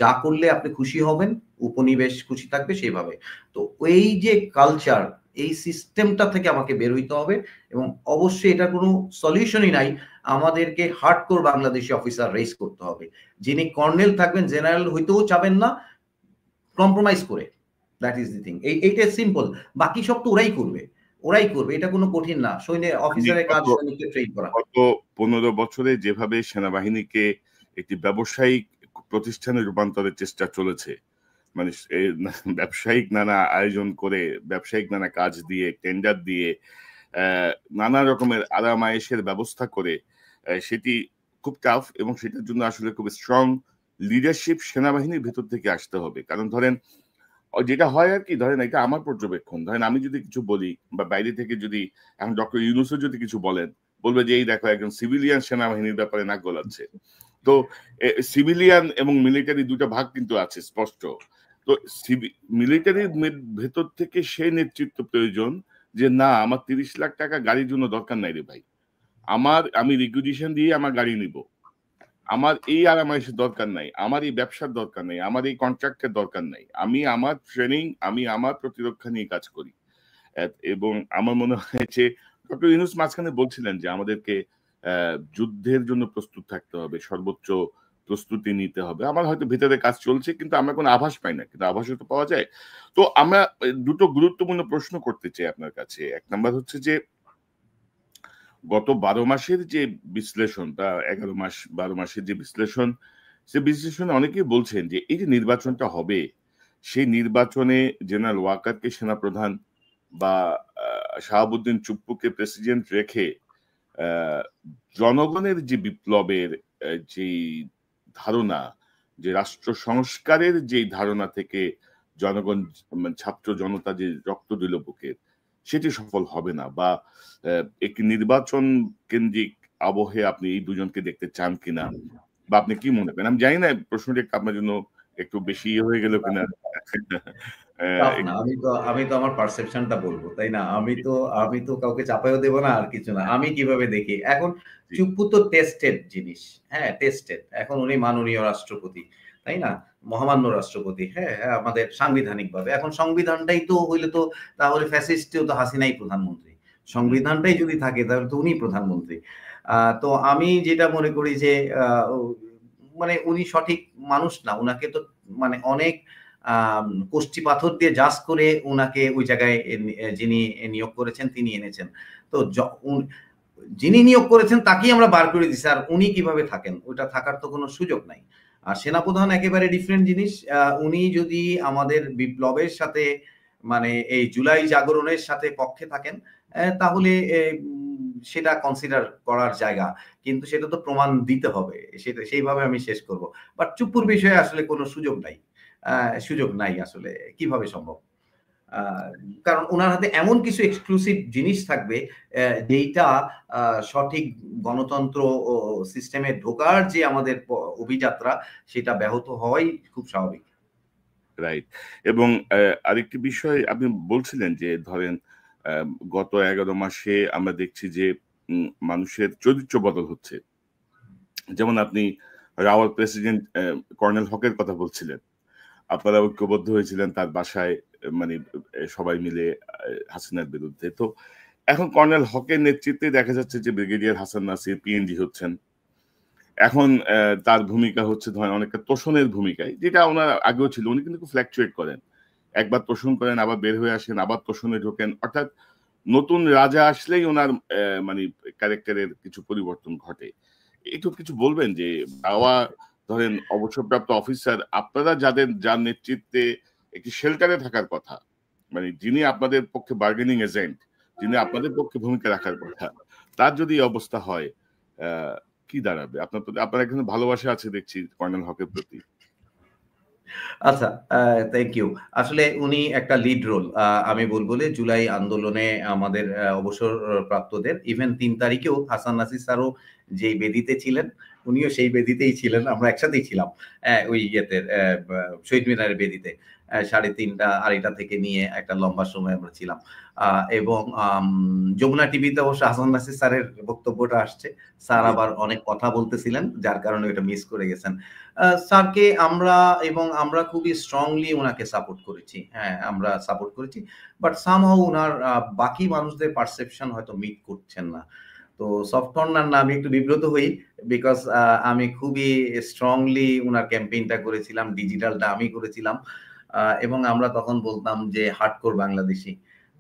যা করলে আপনি খুশি হবেন, উপনিবেশ খুশি থাকবে সেইভাবে। তো এই যে কালচার, এই সিস্টেমটা থেকে আমাকে বের হইতে হবে এবং অবশ্যই এটার কোনো সলিউশনই নাই। আমাদেরকে হার্ডকোর বাংলাদেশি অফিসার রেইজ করতে হবে। যিনি কর্নেল থাকবেন, জেনারেল হইতেও চাবেন না, কম্প্রোমাইজ করে। That is the thing. এইটা সিম্পল। বাকি সব তো ওরাই করবে। ওরাই করবে। এটা কোনো কঠিন না। অফিসারের কাজ সৈনিককে ট্রেন করা। গত 15 বছরে যেভাবে সেনাবাহিনীকে একটি ব্যবসায়িক প্রতিষ্ঠানে রূপান্তরের চেষ্টা চলেছে, মানে ব্যবসায়িক নানা আয়োজন করে, ব্যবসায়িক নানা কাজ দিয়ে, টেন্ডার দিয়ে, নানা রকমের আরাম আয়েশের ব্যবস্থা করে, সেটি খুব টাফ এবং সেটার জন্য আসলে খুব স্ট্রং লিডারশিপ সেনাবাহিনীর ভেতর থেকে আসতে হবে। কারণ ধরেন যেটা হয় আর কি, ধরেন এটা আমার পর্যবেক্ষণ, ধরেন আমি যদি কিছু বলি বা বাইরে থেকে যদি, এখন ডক্টর ইউনূসও যদি কিছু বলেন, বলবে যে এই দেখো একজন সিভিলিয়ান সেনাবাহিনীর ব্যাপারে নাক গলাচ্ছে। তো সিভিলিয়ান এবং মিলিটারি দুটো ভাগ কিন্তু আছে স্পষ্ট। তো মিলিটারির ভেতর থেকে সেই নেতৃত্ব প্রয়োজন যে না, আমার 30 লাখ টাকা গাড়ির জন্য দরকার নাই রে ভাই, আমি রিকুইজিশন দিয়ে আমার গাড়ি নিব, আমার এই আরামাইশের দরকার নাই, আমার এই ব্যবসার দরকার নেই, আমার এই কন্ট্রাক্টের দরকার নাই, আমি আমার ট্রেনিং, আমি আমার প্রতিরক্ষা নিয়ে কাজ করি। এবং আমার মনে হয়েছে ডক্টর ইউনূস মাঝখানে বলছিলেন যে আমাদেরকে যুদ্ধের জন্য প্রস্তুত থাকতে হবে, সর্বোচ্চ প্রস্তুতি নিতে হবে। আমার হয়তো ভিতরে কাজ চলছে কিন্তু আমরা কোনো আভাস পাই না, কিন্তু আভাসও তো পাওয়া যায়। তো আমরা দুটো গুরুত্বপূর্ণ প্রশ্ন করতে চাই আপনার কাছে। এক নাম্বার হচ্ছে যে গত 12 মাসের যে বিশ্লেষণ বা 11 মাস 12 মাসের যে বিশ্লেষণ, সে বিশ্লেষণে অনেকেই বলছেন যে এই যে নির্বাচনটা হবে, সেই নির্বাচনে জেনারেল ওয়াকারকে সেনাপ্রধান বা শাহাবুদ্দিন চুপ্পুকে প্রেসিডেন্ট রেখে জনগণের যে বিপ্লবের যে ধারণা, যে রাষ্ট্র সংস্কারের যে ধারণা থেকে জনগণ, ছাত্র জনতা যে রক্ত দিল বুকের, সেটি সফল হবে না, বা একটি নির্বাচন কেন্দ্রিক আবহে আপনি এই দুজনকে দেখতে চান কিনা, বা আপনি কি মনে করেন? আমি জানি না প্রশ্নটি আপনার জন্য একটু বেশি হয়ে গেল কিনা। না, আমি তো আমার পারসেপশনটা বলবো, তাই না? আমি তো কাউকে চাপাইও দেব না আর কিছু না। আমি কিভাবে দেখি, এখন চুপ্পু তো টেস্টেড জিনিস। হ্যাঁ, টেস্টেড। এখন উনি মাননীয় রাষ্ট্রপতি, তাই না? মহামান্য রাষ্ট্রপতি। হ্যাঁ, আমাদের সাংবিধানিক ভাবে এখন সংবিধানটাই তো হইলে তো, তাহলে ফ্যাসিস্টেও তো হাসিনাই প্রধানমন্ত্রী। সংবিধানটাই যদি থাকে তাহলে তো উনি প্রধানমন্ত্রী। তো আমি যেটা মনে করি যে মানে উনি সঠিক মানুষ না। উনাকে তো মানে অনেক কষ্টি পাথর দিয়ে জাজ করে উনাকে ওই জায়গায় যিনি নিয়োগ করেছেন তিনি এনেছেন। তো যিনি নিয়োগ করেছেন তাকেই আমরা বার করে দিছি। আর উনি কিভাবে থাকেন? ওটা থাকার তো কোনো সুযোগ নাই। আর সেনাপ্রধান একেবারে ডিফারেন্ট জিনিস। উনি যদি আমাদের বিপ্লবের সাথে মানে এই জুলাই জাগরণের সাথে পক্ষে থাকেন, তাহলে সেটা কনসিডার করার জায়গা। কিন্তু সেটা তো প্রমাণ দিতে হবে। সেটা সেইভাবে আমি শেষ করব। বাট চুপ্পুর বিষয়ে আসলে কোনো সুযোগ নাই। সুযোগ নাই আসলে। কিভাবে সম্ভব? কারণ উনার হাতে এমন কিছু এক্সক্লুসিভ জিনিস থাকবে যেইটা সঠিক গণতন্ত্র ও সিস্টেমে ঢোকার যে আমাদের অভিযাত্রা সেটা ব্যাহত হওয়াই খুব স্বাভাবিক। রাইট। এবং আরেকটি বিষয় আপনি বলছিলেন যে ধরেন গত 11 মাসে আমরা দেখছি যে মানুষের চরিত্র বদল হচ্ছে। যেমন আপনি রাওয়াল প্রেসিডেন্ট কর্নেল হকের কথা বলছিলেন। আপনারা ঐক্যবদ্ধ হয়েছিলেন তার বাসায়, মানে সবাই মিলে হাসিনার বিরুদ্ধে। তো এখন কর্নেল হকের নেতৃত্বে দেখা যাচ্ছে যে ব্রিগেডিয়ার হাসান নাসির পিএনজি হচ্ছেন। এখন তার ভূমিকা হচ্ছে ধরেন অনেকটা তোষণের ভূমিকায়, যেটা ওনার আগেও ছিল। উনি কিন্তু খুব ফ্ল্যাকচুয়েট করেন। একবার তোষণ করেন, আবার বের হয়ে আসেন, আবার তোষণে ঢোকেন। অর্থাৎ নতুন রাজা আসলেই ওনার মানে ক্যারেক্টারের কিছু পরিবর্তন ঘটে। একটু কিছু বলবেন যে বাওয়া ধরেন অবসরপ্রাপ্ত অফিসার, আপনারা যার নেতৃত্বে একটি শেল্টারে থাকার কথা, মানে যিনি আপনাদের পক্ষে বার্গেনিং এজেন্ট, যিনি আপনাদের পক্ষে ভূমিকা রাখার কথা, তার যদি এই অবস্থা হয় কি দাঁড়াবে? আপনার এখানে ভালোবাসা আছে দেখছি কর্নেল হকের প্রতি। আচ্ছা, থ্যাংক ইউ। আসলে উনি একটা লিড রোল। আমি বলবো যে জুলাই আন্দোলনে আমাদের অবসরপ্রাপ্তদের ইভেন ৩ তারিখেও হাসান নাসির স্যারও যেই বেদিতে ছিলেন, উনিও সেই বেদিতেই ছিলেন। আমরা একসাথেই ছিলাম। ওই ইয়েতে শহীদ মিনারের বেদিতে। ৩:৩০ ২:৩০ থেকে নিয়ে একটা লম্বা সময় আমরা ছিলাম। এবং যমুনা টিভিতে অবশ্য হাসান নাসির স্যারের বক্তব্যটা আসছে। স্যার আবার অনেক কথা বলতেছিলেন, যার কারণে ওটা মিস করে গেছেন। স্যারকে আমরা খুবই স্ট্রংলি উনাকে সাপোর্ট করেছি। হ্যাঁ, আমরা সাপোর্ট করেছি। বাট সামহাউ উনার বাকি মানুষদের পারসেপশন হয়তো মিট করছেন না। তো সফট কর্নার না, আমি একটু বিব্রত হই বিকজ আমি খুবই স্ট্রংলি উনার ক্যাম্পেইনটা করেছিলাম। ডিজিটালটা আমি করেছিলাম। এবং আমরা তখন বলতাম যে হার্ডকোর বাংলাদেশী।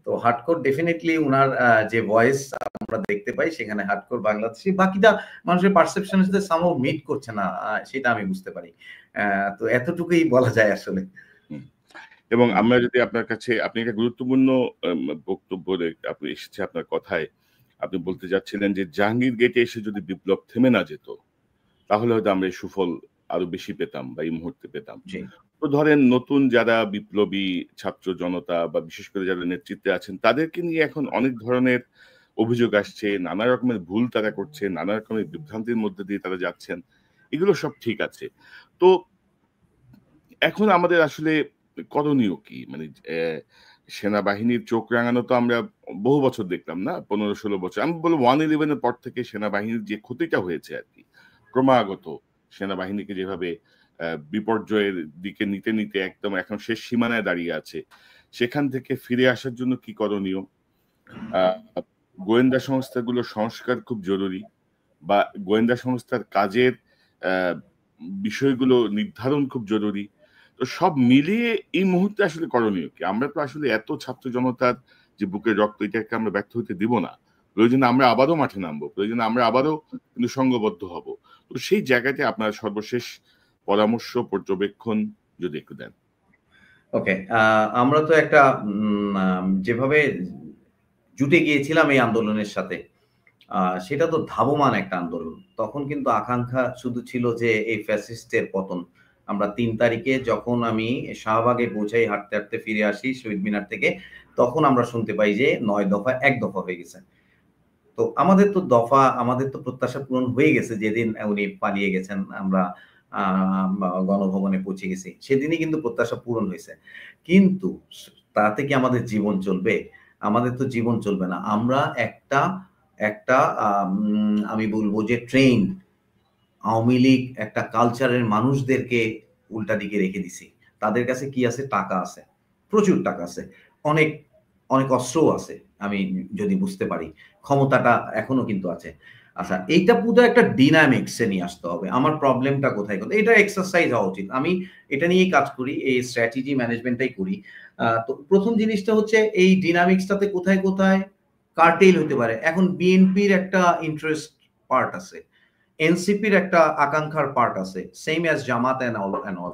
তো হার্ডকোর ডেফিনিটলি উনার যে ভয়েস আমরা দেখতে পাই সেখানে হার্ডকোর বাংলাদেশী। বাকিটা মানুষের পারসেপশনের সাথে সামহাউ মিট করছে না, সেটা আমি বুঝতে পারি। তো এতটুকুই বলা যায় আসলে। এবং আমরা যদি আপনার কাছে, আপনি একটা গুরুত্বপূর্ণ বক্তব্য আপনি এসেছে আপনার কথায়। আপনি বলতে যাচ্ছিলেন যে জাহাঙ্গীর গেটে এসে যদি বিপ্লব থেমে না যেত, তাহলে হয়তো আমরা এই সুফল আরো বেশি পেতাম বা এই মুহূর্তে পেতাম। তো ধরেন নতুন যারা বিপ্লবী ছাত্র জনতা বা বিশেষ করে যারা নেতৃত্বে আছেন, তাদেরকে নিয়ে এখন অনেক ধরনের অভিযোগ আসছে, নানা রকমের ভুল তারা করছে, নানা রকমের বিভ্রান্তির মধ্যে দিয়ে তারা যাচ্ছেন। এগুলো সব ঠিক আছে। তো এখন আমাদের আসলে করণীয় কি? মানে সেনাবাহিনীর চোখ রাঙানো তো আমরা বহু বছর দেখলাম না? ১৫-১৬ বছর। আমি বলব 111 এর পর থেকে সেনাবাহিনীর যে ক্ষতিটা হয়েছে আরকি, ক্রমাগত সেনাবাহিনীকে যেভাবে বিপর্যয়ের দিকে নিতে একদম এখন শেষ সীমানায় দাঁড়িয়ে আছে। সেখান থেকে ফিরে আসার জন্য কি করণীয়? আ গোয়েন্দা সংস্থাগুলোর সংস্কার খুব জরুরি, বা গোয়েন্দা সংস্থার কাজের আ বিষয়গুলো নির্ধারণ খুব জরুরি। তো সব মিলিয়ে এই মুহূর্তে আসলে করণীয় কি? আমরা তো আসলে এত ছাত্র জনতার যে বুকের রক্ত, এটাকে আমরা ব্যর্থ হতে দিব না। প্রয়োজনে আমরা আবারও মাঠে নামবো। প্রয়োজনে আমরা আবারও কিন্তু সংঘবদ্ধ হব। তো সেই জায়গাতে আপনার সর্বশেষ পরামর্শ, পর্যবেক্ষণ যদি একটু দেন। ওকে। আমরা তো একটা যেভাবে জুটে গিয়েছিলাম এই আন্দোলনের সাথে, সেটা তো ধাবমান একটা আন্দোলন। তখন কিন্তু আকাঙ্ক্ষা শুধু ছিল যে এই ফ্যাসিস্টের পতন। আমরা ৩ তারিখে যখন আমি শাহবাগে পৌঁছাই, হাঁটতে ফিরে আসি শহীদ মিনার থেকে, তখন আমরা শুনতে পাই যে ৯ দফা ১ দফা হয়ে গেছে। তো আমাদের তো প্রত্যাশা পূরণ হয়ে গেছে যেদিন উনি পালিয়ে গেছেন। আমরা আ গণভবনে পৌঁছে গেছি। সেদিনই কিন্তু প্রত্যাশা পূরণ হইছে। কিন্তু তাতে কি আমাদের জীবন চলবে? আমাদের তো জীবন চলবে না। আমরা একটা একটা আমি বলব যে ট্রেন্ড আওয়ামী লীগ একটা কালচারের মানুষদেরকে উল্টা দিকে রেখে দিছি। তাদের কাছে কি আছে? টাকা আছে। প্রচুর টাকা আছে। অনেক, অনেক অস্ত্রও আছে। আমি যদি বুঝতে পারি, ক্ষমতাটা এখনো কিন্তু আছে। আচ্ছা, এইটা পুরো একটা ডিনামিক্সে নিয়ে আসতে হবে। আমার প্রবলেমটা কোথায়? এটা এক্সারসাইজ হওয়া উচিত। আমি এটা নিয়েই কাজ করি, এই স্ট্র্যাটেজি ম্যানেজমেন্টটাই করি। তো ১ম জিনিসটা হচ্ছে এই ডিনামিক্সটাতে কোথায়, কোথায় কার্টেল হতে পারে। এখন বিএনপির একটা ইন্টারেস্ট পার্ট আছে। এনসিপির একটা আকাঙ্ক্ষার পার্ট আছে। Same as Jamaat and all.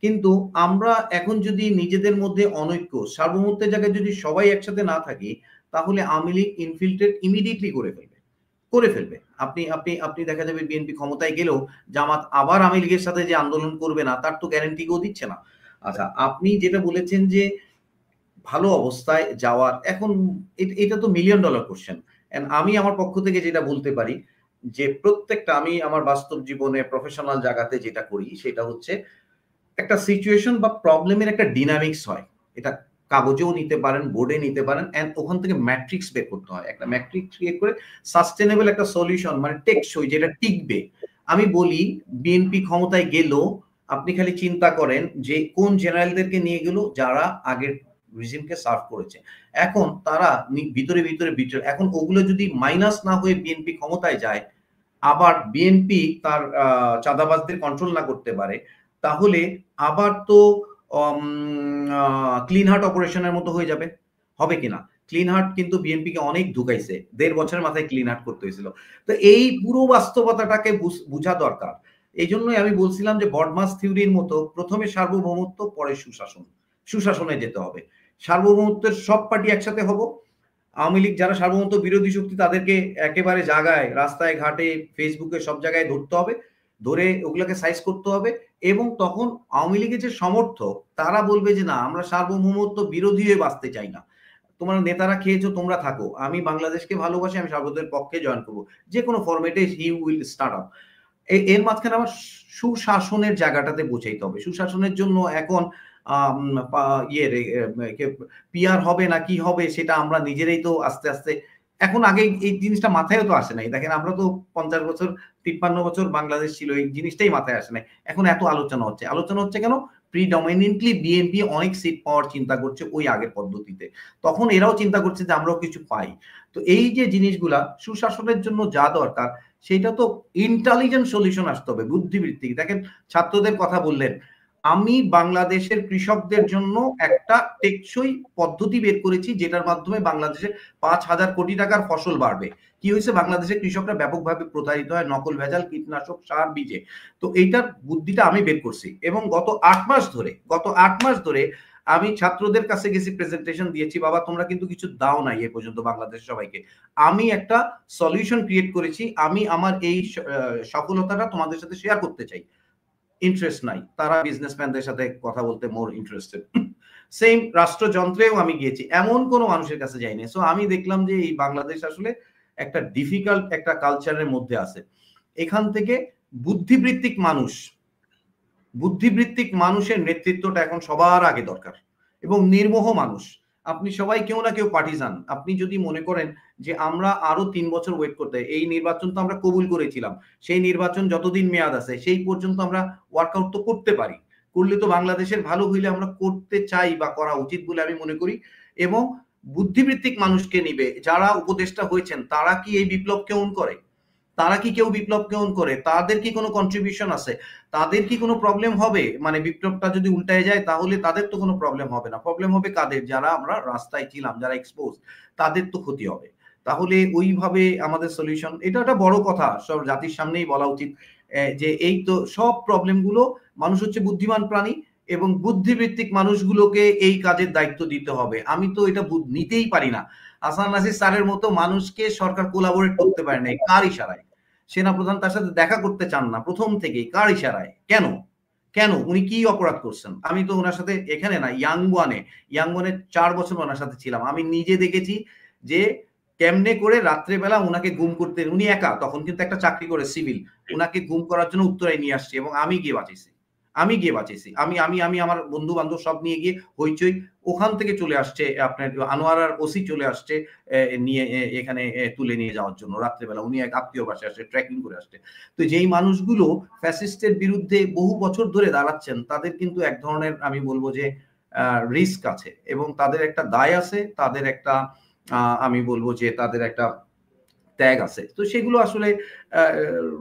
কিন্তু আমরা এখন যদি নিজেদের মধ্যে অনৈক্য, সার্বভৌমত্বের জায়গায় যদি সবাই একসাথে না থাকি, তাহলে আওয়ামী লীগ ইনফিল্ট্রেট ইমিডিয়েটলি করে ফেলবে। আপনি আপনি আপনি দেখা যাবে বিএনপি ক্ষমতায় গেলেও জামাত আবার আওয়ামী লীগের সাথে যে আন্দোলন করবে না, তার তো গ্যারান্টি কেউ দিচ্ছে না। আচ্ছা, আপনি যেটা বলেছেন যে ভালো অবস্থায় যাওয়ার, এখন এটা তো মিলিয়ন ডলার কোশ্চেন। আমি আমার পক্ষ থেকে যেটা বলতে পারি যে প্রত্যেকটা, আমি আমার বাস্তব জীবনে প্রফেশনাল জায়গাতে যেটা করি সেটা হচ্ছে একটা সিচুয়েশন বা প্রবলেমের একটা ডিনামিক্স হয়। এটা কাগজেও নিতে পারেন, বোর্ডে নিতে পারেন, এন্ড ওখান থেকে ম্যাট্রিক্স বের করতে হয়। একটা ম্যাট্রিক্স ক্রিয়েট করে সাস্টেনেবল একটা সলিউশন, মানে টেকসই, যেটা টিকবে। আমি বলি বিএনপি ক্ষমতায় গেল, আপনি খালি চিন্তা করেন যে কোন জেনারেলদেরকে নিয়ে গেল যারা আগের রিজিমকে সার্ভ করেছে। এখন তারা ভিতরে ভিতরে এখন ওগুলো যদি মাইনাস না হয়ে বিএনপি ক্ষমতায় যায়, আবার বিএনপি তার চাঁদাবাজদের কন্ট্রোল না করতে পারে, তাহলে আবার তো ক্লিন হার্ট অপারেশনের মতো হয়ে যাবে। হবে কিনা? ক্লিন হার্ট কিন্তু বিএনপি কে অনেক ঢুকাইছে। ১.৫ বছরের মাথায় ক্লিন হার্ট করতে হয়েছিল। তো এই পুরো বাস্তবতাটাকে বুঝা দরকার। এই জন্যই আমি বলছিলাম যে বডমাস থিওরির মতো প্রথমে সার্বভৌমত্ব, পরে সুশাসন। সুশাসনে যেতে হবে। সার্বভৌমত্বের সব পার্টি একসাথে হব। আওয়ামী লীগ যারা সার্বভৌমত্ব বিরোধী শক্তি, তাদেরকে একেবারে জায়গায়, রাস্তায় ঘাটে, ফেসবুকে সব জায়গায় ধরতে হবে। ধরে ওগুলোকে সাইজ করতে হবে। এবং তখন আওয়ামী লীগের যে সমর্থক, তারা বলবে যে না, আমরা সার্বভৌমত্ব বিরোধী হয়ে বাঁচতে চাই না। তোমার নেতারা খেয়েছো, তোমরা থাকো। আমি বাংলাদেশকে ভালোবাসি, আমি সার্বভৌমত্বের পক্ষে জয়েন করবো। যে কোনো ফরম্যাটে হি উইল স্টার্ট আপ। এর মাঝখানে আমার সুশাসনের জায়গাটাতে পৌঁছাইতে হবে। সুশাসনের জন্য এখন পিআর হবে না কি হবে সেটা আমরা নিজেরাই তো আস্তে আস্তে, এখন আগে এই জিনিসটা মাথায়ও তো আসে নাই। দেখেন, আমরা তো ৫০ বছর ৫৩ বছর বাংলাদেশ ছিল, এই জিনিসটাই মাথায় আসে নাই। এখন এত আলোচনা হচ্ছে কেন? প্রিডমিনেন্টলি বিএনপি অনেক সিট পাওয়ার চিন্তা করছে ওই আগের পদ্ধতিতে। তখন এরাও চিন্তা করছে যে আমরাও কিছু পাই। তো এই যে জিনিসগুলা সুশাসনের জন্য যা দরকার, সেটা তো ইন্টেলিজেন্ট সলিউশন আসতে হবে, বুদ্ধিবৃত্তিক। দেখেন, ছাত্রদের কথা বললেন, আমি বাংলাদেশের কৃষকদের জন্য একটা টেকসই পদ্ধতি বের করেছি, যেটার মাধ্যমে বাংলাদেশে ৫,০০০ কোটি টাকার ফসল বাড়বে। কি হয়েছে? বাংলাদেশের কৃষকরা ব্যাপকভাবে প্রতারিত হয় নকল, ভেজাল, কীটনাশক, সার, বীজে। তো এইটার বুদ্ধিটা আমি বের করছি, এবং গত ৮ মাস ধরে আমি ছাত্রদের কাছে গেছি, প্রেজেন্টেশন দিয়েছি। বাবা, তোমরা কিন্তু কিছু দাও নাই এ পর্যন্ত বাংলাদেশের সবাইকে। আমি একটা সলিউশন ক্রিয়েট করেছি, আমি আমার এই সফলতাটা তোমাদের সাথে শেয়ার করতে চাই। ইন্টারেস্ট নাই, তারা বিজনেসম্যানদের সাথে কথা বলতে মোর ইন্টারেস্টেড। সেম রাষ্ট্রযন্ত্রেও আমি গিয়েছি, এমন কোন মানুষের কাছে যাইনি। সো আমি দেখলাম যে এই বাংলাদেশ আসলে একটা ডিফিকাল্ট একটা কালচারের মধ্যে আছে। এখান থেকে বুদ্ধিবৃত্তিক মানুষের নেতৃত্বটা এখন সবার আগে দরকার, এবং নির্মোহ মানুষ। আপনি সবাই কেউ না কেউ পার্টিজান। আপনি যদি মনে করেন যে আমরা আরো ৩ বছর ওয়েট করতে, এই নির্বাচন তো আমরা কবুল করেছিলাম, সেই নির্বাচন যতদিন মেয়াদ আছে সেই পর্যন্ত আমরা ওয়ার্কআউট তো করতে পারি। করলে তো বাংলাদেশের ভালো হইলে আমরা করতে চাই বা করা উচিত বলে আমি মনে করি। এবং বুদ্ধিবৃত্তিক মানুষকে নিবে, যারা উপদেষ্টা হয়েছেন, তারা কি এই বিপ্লবকে ওন করে? কেউ বিপ্লবকে ওন করে? তাদের কি কোনো কন্ট্রিবিউশন আছে? তাদের কি কোনো প্রবলেম হবে? মানে বিপ্লবটা যদি উল্টায় যায়, তাহলে তাদের তো কোনো প্রবলেম হবে না। প্রবলেম হবে কাদের? যারা আমরা রাস্তায় ছিলাম, যারা এক্সপোজ, তাদের তো ক্ষতি হবে। তাহলে ওইভাবে আমাদের সলিউশন, এটা একটা বড় কথা, সব জাতির সামনেই বলা উচিত যে এই তো সব প্রবলেম গুলো, মানুষ হচ্ছে বুদ্ধিমান প্রাণী, এবং বুদ্ধিবৃত্তিক মানুষগুলোকে এই কাজের দায়িত্ব দিতে হবে। আমি তো এটা নিতেই পারি না। হাসান নাসির স্যারের মতো মানুষকে সরকার কোলাবোরেট করতে পারে না। কার ইশারায়? সেনাপ্রধান তার সাথে দেখা করতে চান না প্রথম থেকেই, কার ইশারায়? কেন উনি কি অপরাধ করছেন? আমি তো ওনার সাথে এখানে না, ইয়াংবনে ৪ বছর ওনার সাথে ছিলাম। আমি নিজে দেখেছি যে কেমনে করে রাত্রেবেলা উনাকে গুম করতে, উনি একা তখন কিন্তু একটা চাকরি করে সিভিল, উনাকে গুম করার জন্য উত্তরায় নিয়ে আসছে, এবং আমি গিয়ে বাঁচিয়েছি। আমি আমার বন্ধু বান্ধব সব নিয়ে গিয়ে হইচই, ওখান থেকে চলে আসছে আপনার আনোয়ারার ওসি চলে আসছে নিয়ে এখানে তুলে নিয়ে যাওয়ার জন্য রাত্রেবেলা। উনি এক আত্মীয় বাসায় আসছে, ট্রেকিং করে আসছে। তো যেই মানুষগুলো ফ্যাসিস্টের বিরুদ্ধে বহু বছর ধরে দাঁড়াচ্ছেন, তাদের কিন্তু এক ধরনের, আমি বলবো যে রিস্ক আছে, এবং তাদের একটা দায় আছে, তাদের একটা আমি বলবো যে তাদের একটা ত্যাগ আছে। তো সেগুলো আসলে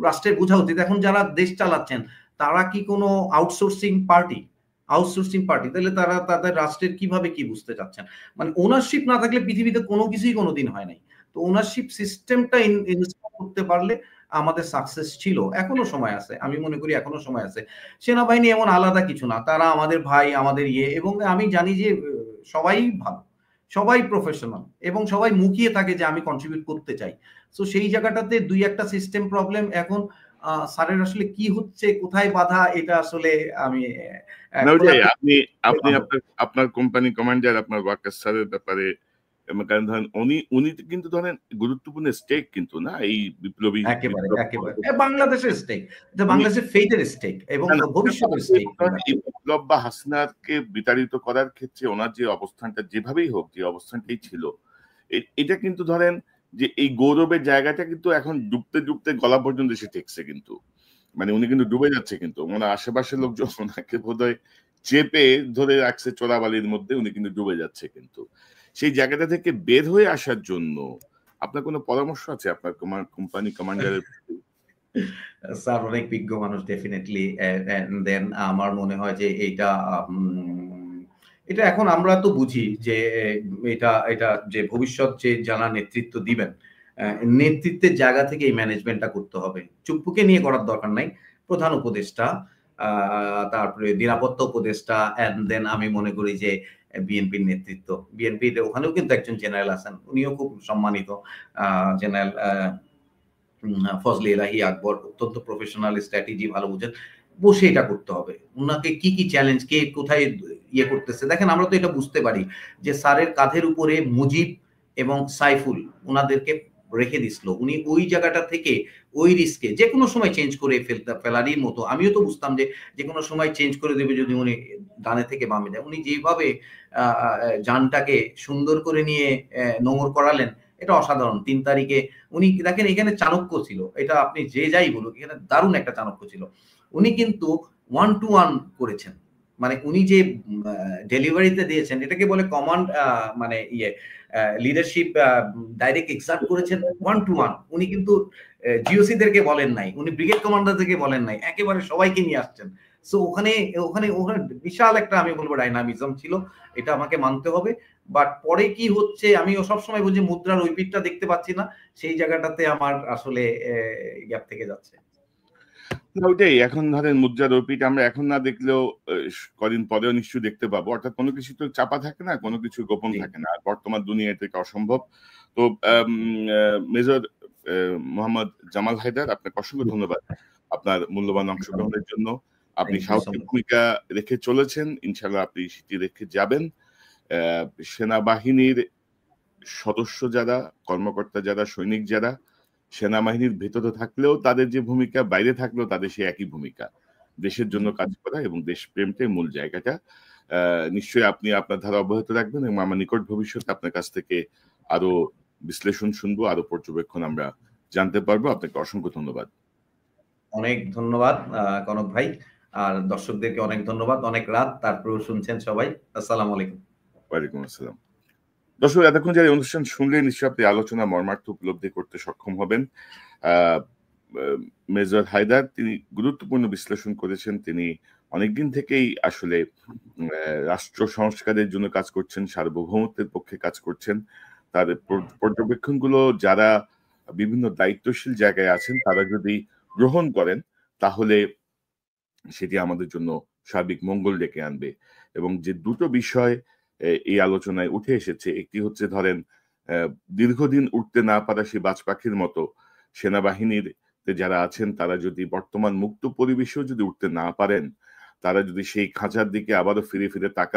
রাষ্ট্রের বোঝা উচিত। এখন যারা দেশ চালাচ্ছেন তারা কি কোনো আউটসোর্সিং পার্টি? Outsourcing party. তাহলে তারা তাদের রাষ্ট্রের কিভাবে কি বুঝতে চাচ্ছেন? মানে ওনারশিপ না থাকলে পৃথিবীতে কোনো কিছুই কোনোদিন হয় নাই। তো ওনারশিপ সিস্টেমটা ইনস্টল করতে পারলে আমাদের সাকসেস ছিল। এখনো সময় আছে। আমি মনে করি এখনো সময় আছে। সেনাবাহিনী এমন আলাদা কিছু না। তারা আমাদের ভাই, আমাদের এবং আমি জানি যে সবাই ভালো। সবাই প্রফেশনাল এবং সবাই মুখিয়ে থাকে যে আমি কন্ট্রিবিউট করতে চাই। সো সেই জায়গাটাতে ২-১ টা সিস্টেম প্রবলেম এখন স্যারের আসলে কি হচ্ছে, কোথায় বাধা এটা আসলে আমি না ওইটাই খোলাখুলি আপনি আপনি আপনার আপনার কোম্পানি কমান্ডার আপনার ওয়ার্কার স্যারের ব্যাপারে কারণ ধরেন উনি কিন্তু ধরেন গুরুত্বপূর্ণ স্টেক কিন্তু না এই বিপ্লবী একেবারে, বিপ্লব একেবারে। বাংলাদেশের স্টেক। এটা উনি বাংলাদেশের ফেইথ এর স্টেক এবং না, না, ভবিষ্যতের স্টেক। এই বিপ্লব বা হাসিনাকে বিতাড়িত করার ক্ষেত্রে ওনার যে অবস্থানটা যেভাবেই হোক যে অবস্থানটাই ছিল এটা কিন্তু ধরেন যে এই গৌরবের জায়গাটা কিন্তু এখন ডুবতে ডুবতে গলা পর্যন্ত এসে ঠেকছে কিন্তু মানে উনি কিন্তু ডুবে যাচ্ছে কিন্তু মানে আশেপাশের লোকজন ওনাকে বোধহয় চেপে ধরে রাখছে চোরাবালির মধ্যে উনি কিন্তু ডুবে যাচ্ছে কিন্তু সেই জায়গাটা থেকে বের হয়ে আসার জন্য আপনার কোনো পরামর্শ আছে আপনার কোম্পানি কমান্ডারের? স্যার অনেক বিজ্ঞ মানুষ ডেফিনিটলি। দেন আমার মনে হয় যে এইটা এটা এখন আমরা তো বুঝি যে এটা এটা যে ভবিষ্যৎ যে যারা নেতৃত্ব দিবেন, নেতৃত্বের জায়গা থেকে এই ম্যানেজমেন্টটা করতে হবে। চুপ্পুকে নিয়ে করার দরকার নাই। প্রধান উপদেষ্টা, তারপরে নিরাপত্তা উপদেষ্টা অ্যান্ড দেন আমি মনে করি যে বিএনপির নেতৃত্ব। বিএনপির ওখানেও কিন্তু একজন জেনারেল আছেন। উনিও খুব সম্মানিত জেনারেল ফজলে এলাহি আকবর অত্যন্ত প্রফেশনাল, স্ট্র্যাটেজি ভালো বুঝেন। বসে এটা করতে হবে। উনাকে কি, কি চ্যালেঞ্জ কে কোথায় ইয়ে করতেছে। দেখেন আমরা তো এটা বুঝতে পারি যে স্যারের কাঁধের উপরে মুজিব এবং সাইফুল উনাদেরকে রেখে দিছিল। উনি ওই জায়গাটা থেকে ওই রিস্কে যেকোনো সময় চেঞ্জ করে ফেলারই মতো। আমিও তো বুঝতাম যে যেকোনো সময় চেঞ্জ করে দেবে যদি উনি ডানে থেকে বামে যায়। উনি যেভাবে আ আ যানটাকে সুন্দর করে নিয়ে নোঙর করালেন এটা অসাধারণ। ৩ তারিখে উনি দেখেন এখানে চাণক্য ছিল। এটা আপনি যে যাই বলুক এখানে দারুণ একটা চাণক্য ছিল। উনি কিন্তু 1 to 1 করেছেন। মানে উনি যে ডেলিভারিতে দিয়েছেন এটাকে বলে কমান্ড মানে লিডারশিপ ডাইরেক্ট এক্সার্ট করেছেন 1 to 1। উনি কিন্তু জিওসি দেরকে বলেন নাই। উনি ব্রিগেড কমান্ডারদেরকে বলেন নাই। একেবারে সবাইকে নিয়ে আসছেন। সো ওখানে ওখানে ওখানে বিশাল একটা আমি বলব ডাইনামিজম ছিল। এটা আমাকে মানতে হবে। বাট পরে কি হচ্ছে আমিও সবসময় বলছি মুদ্রার ওই পিঠটা দেখতে পাচ্ছি না। সেই জায়গাটাতে আমার আসলে গ্যাপ থেকে যাচ্ছে। ওইটাই এখন ধরেন মুদ্রার রূপীটা আমরা এখন না দেখলেও কদিন পরেও নিশ্চয়ই দেখতে পাবো অর্থাৎ কোনো কিছু তো চাপা থাকে না কোনো কিছু গোপন জি, থাকে না আর বর্তমান দুনিয়া থেকে অসম্ভব। তো মেজর মোহাম্মদ জামাল হায়দার আপনাকে অসংখ্য ধন্যবাদ আপনার মূল্যবান অংশগ্রহণের জন্য। আপনি থ্যাংক ইউ সো সাহসী মাচ। ভূমিকা রেখে চলেছেন, ইনশাল্লাহ আপনি সেটি রেখে যাবেন। সেনাবাহিনীর সদস্য যারা, কর্মকর্তা যারা, সৈনিক যারা সেনাবাহিনীর ভেতরে থাকলেও তাদের যে ভূমিকা, বাইরে থাকলেও তাদের সেই একই ভূমিকা। দেশের জন্য জি, কাজ করা এবং দেশপ্রেমটাই মূল জায়গাটা। নিশ্চয়ই আপনি আপনার ধারা অব্যাহত রাখবেন এবং আমার নিকট ভবিষ্যতে আপনার কাছ থেকে আরো বিশ্লেষণ শুনবো, আরো পর্যবেক্ষণ আমরা জানতে পারবো। আপনাকে অসংখ্য ধন্যবাদ। অনেক ধন্যবাদ কনক ভাই। আর দর্শকদেরকে অনেক ধন্যবাদ। অনেক রাত তারপরেও শুনছেন সবাই। আসসালামু আলাইকুম। ওয়ালাইকুম আসসালাম। দর্শক এতক্ষণ যারা এই অনুষ্ঠান শুনলে নিশ্চয়ই আপনি আলোচনা মর্মার্থ উপলব্ধি করতে সক্ষম হবেন। আহ মেজর হায়দার তিনি গুরুত্বপূর্ণ বিশ্লেষণ করেছেন। তিনি অনেকদিন থেকেই আসলে রাষ্ট্র সংস্কারের জন্য কাজ করছেন, সার্বভৌমত্বের পক্ষে কাজ করছেন। তার পর্যবেক্ষণগুলো যারা বিভিন্ন দায়িত্বশীল জায়গায় আছেন তারা যদি গ্রহণ করেন তাহলে সেটি আমাদের জন্য সার্বিক মঙ্গল ডেকে আনবে। এবং যে দুটো বিষয় এই আলোচনায় উঠে এসেছে একটি হচ্ছে ধরেন দীর্ঘদিন উঠতে না পারা সেই বাজ পাখির মতো সেনাবাহিনীর যারা আছেন তারা যদি বর্তমান মুক্ত পরিবেশেও যদি উঠতে না পারেন তারা যদি সেই খাঁচার দিকে আবারও ফিরে ফিরে তাকান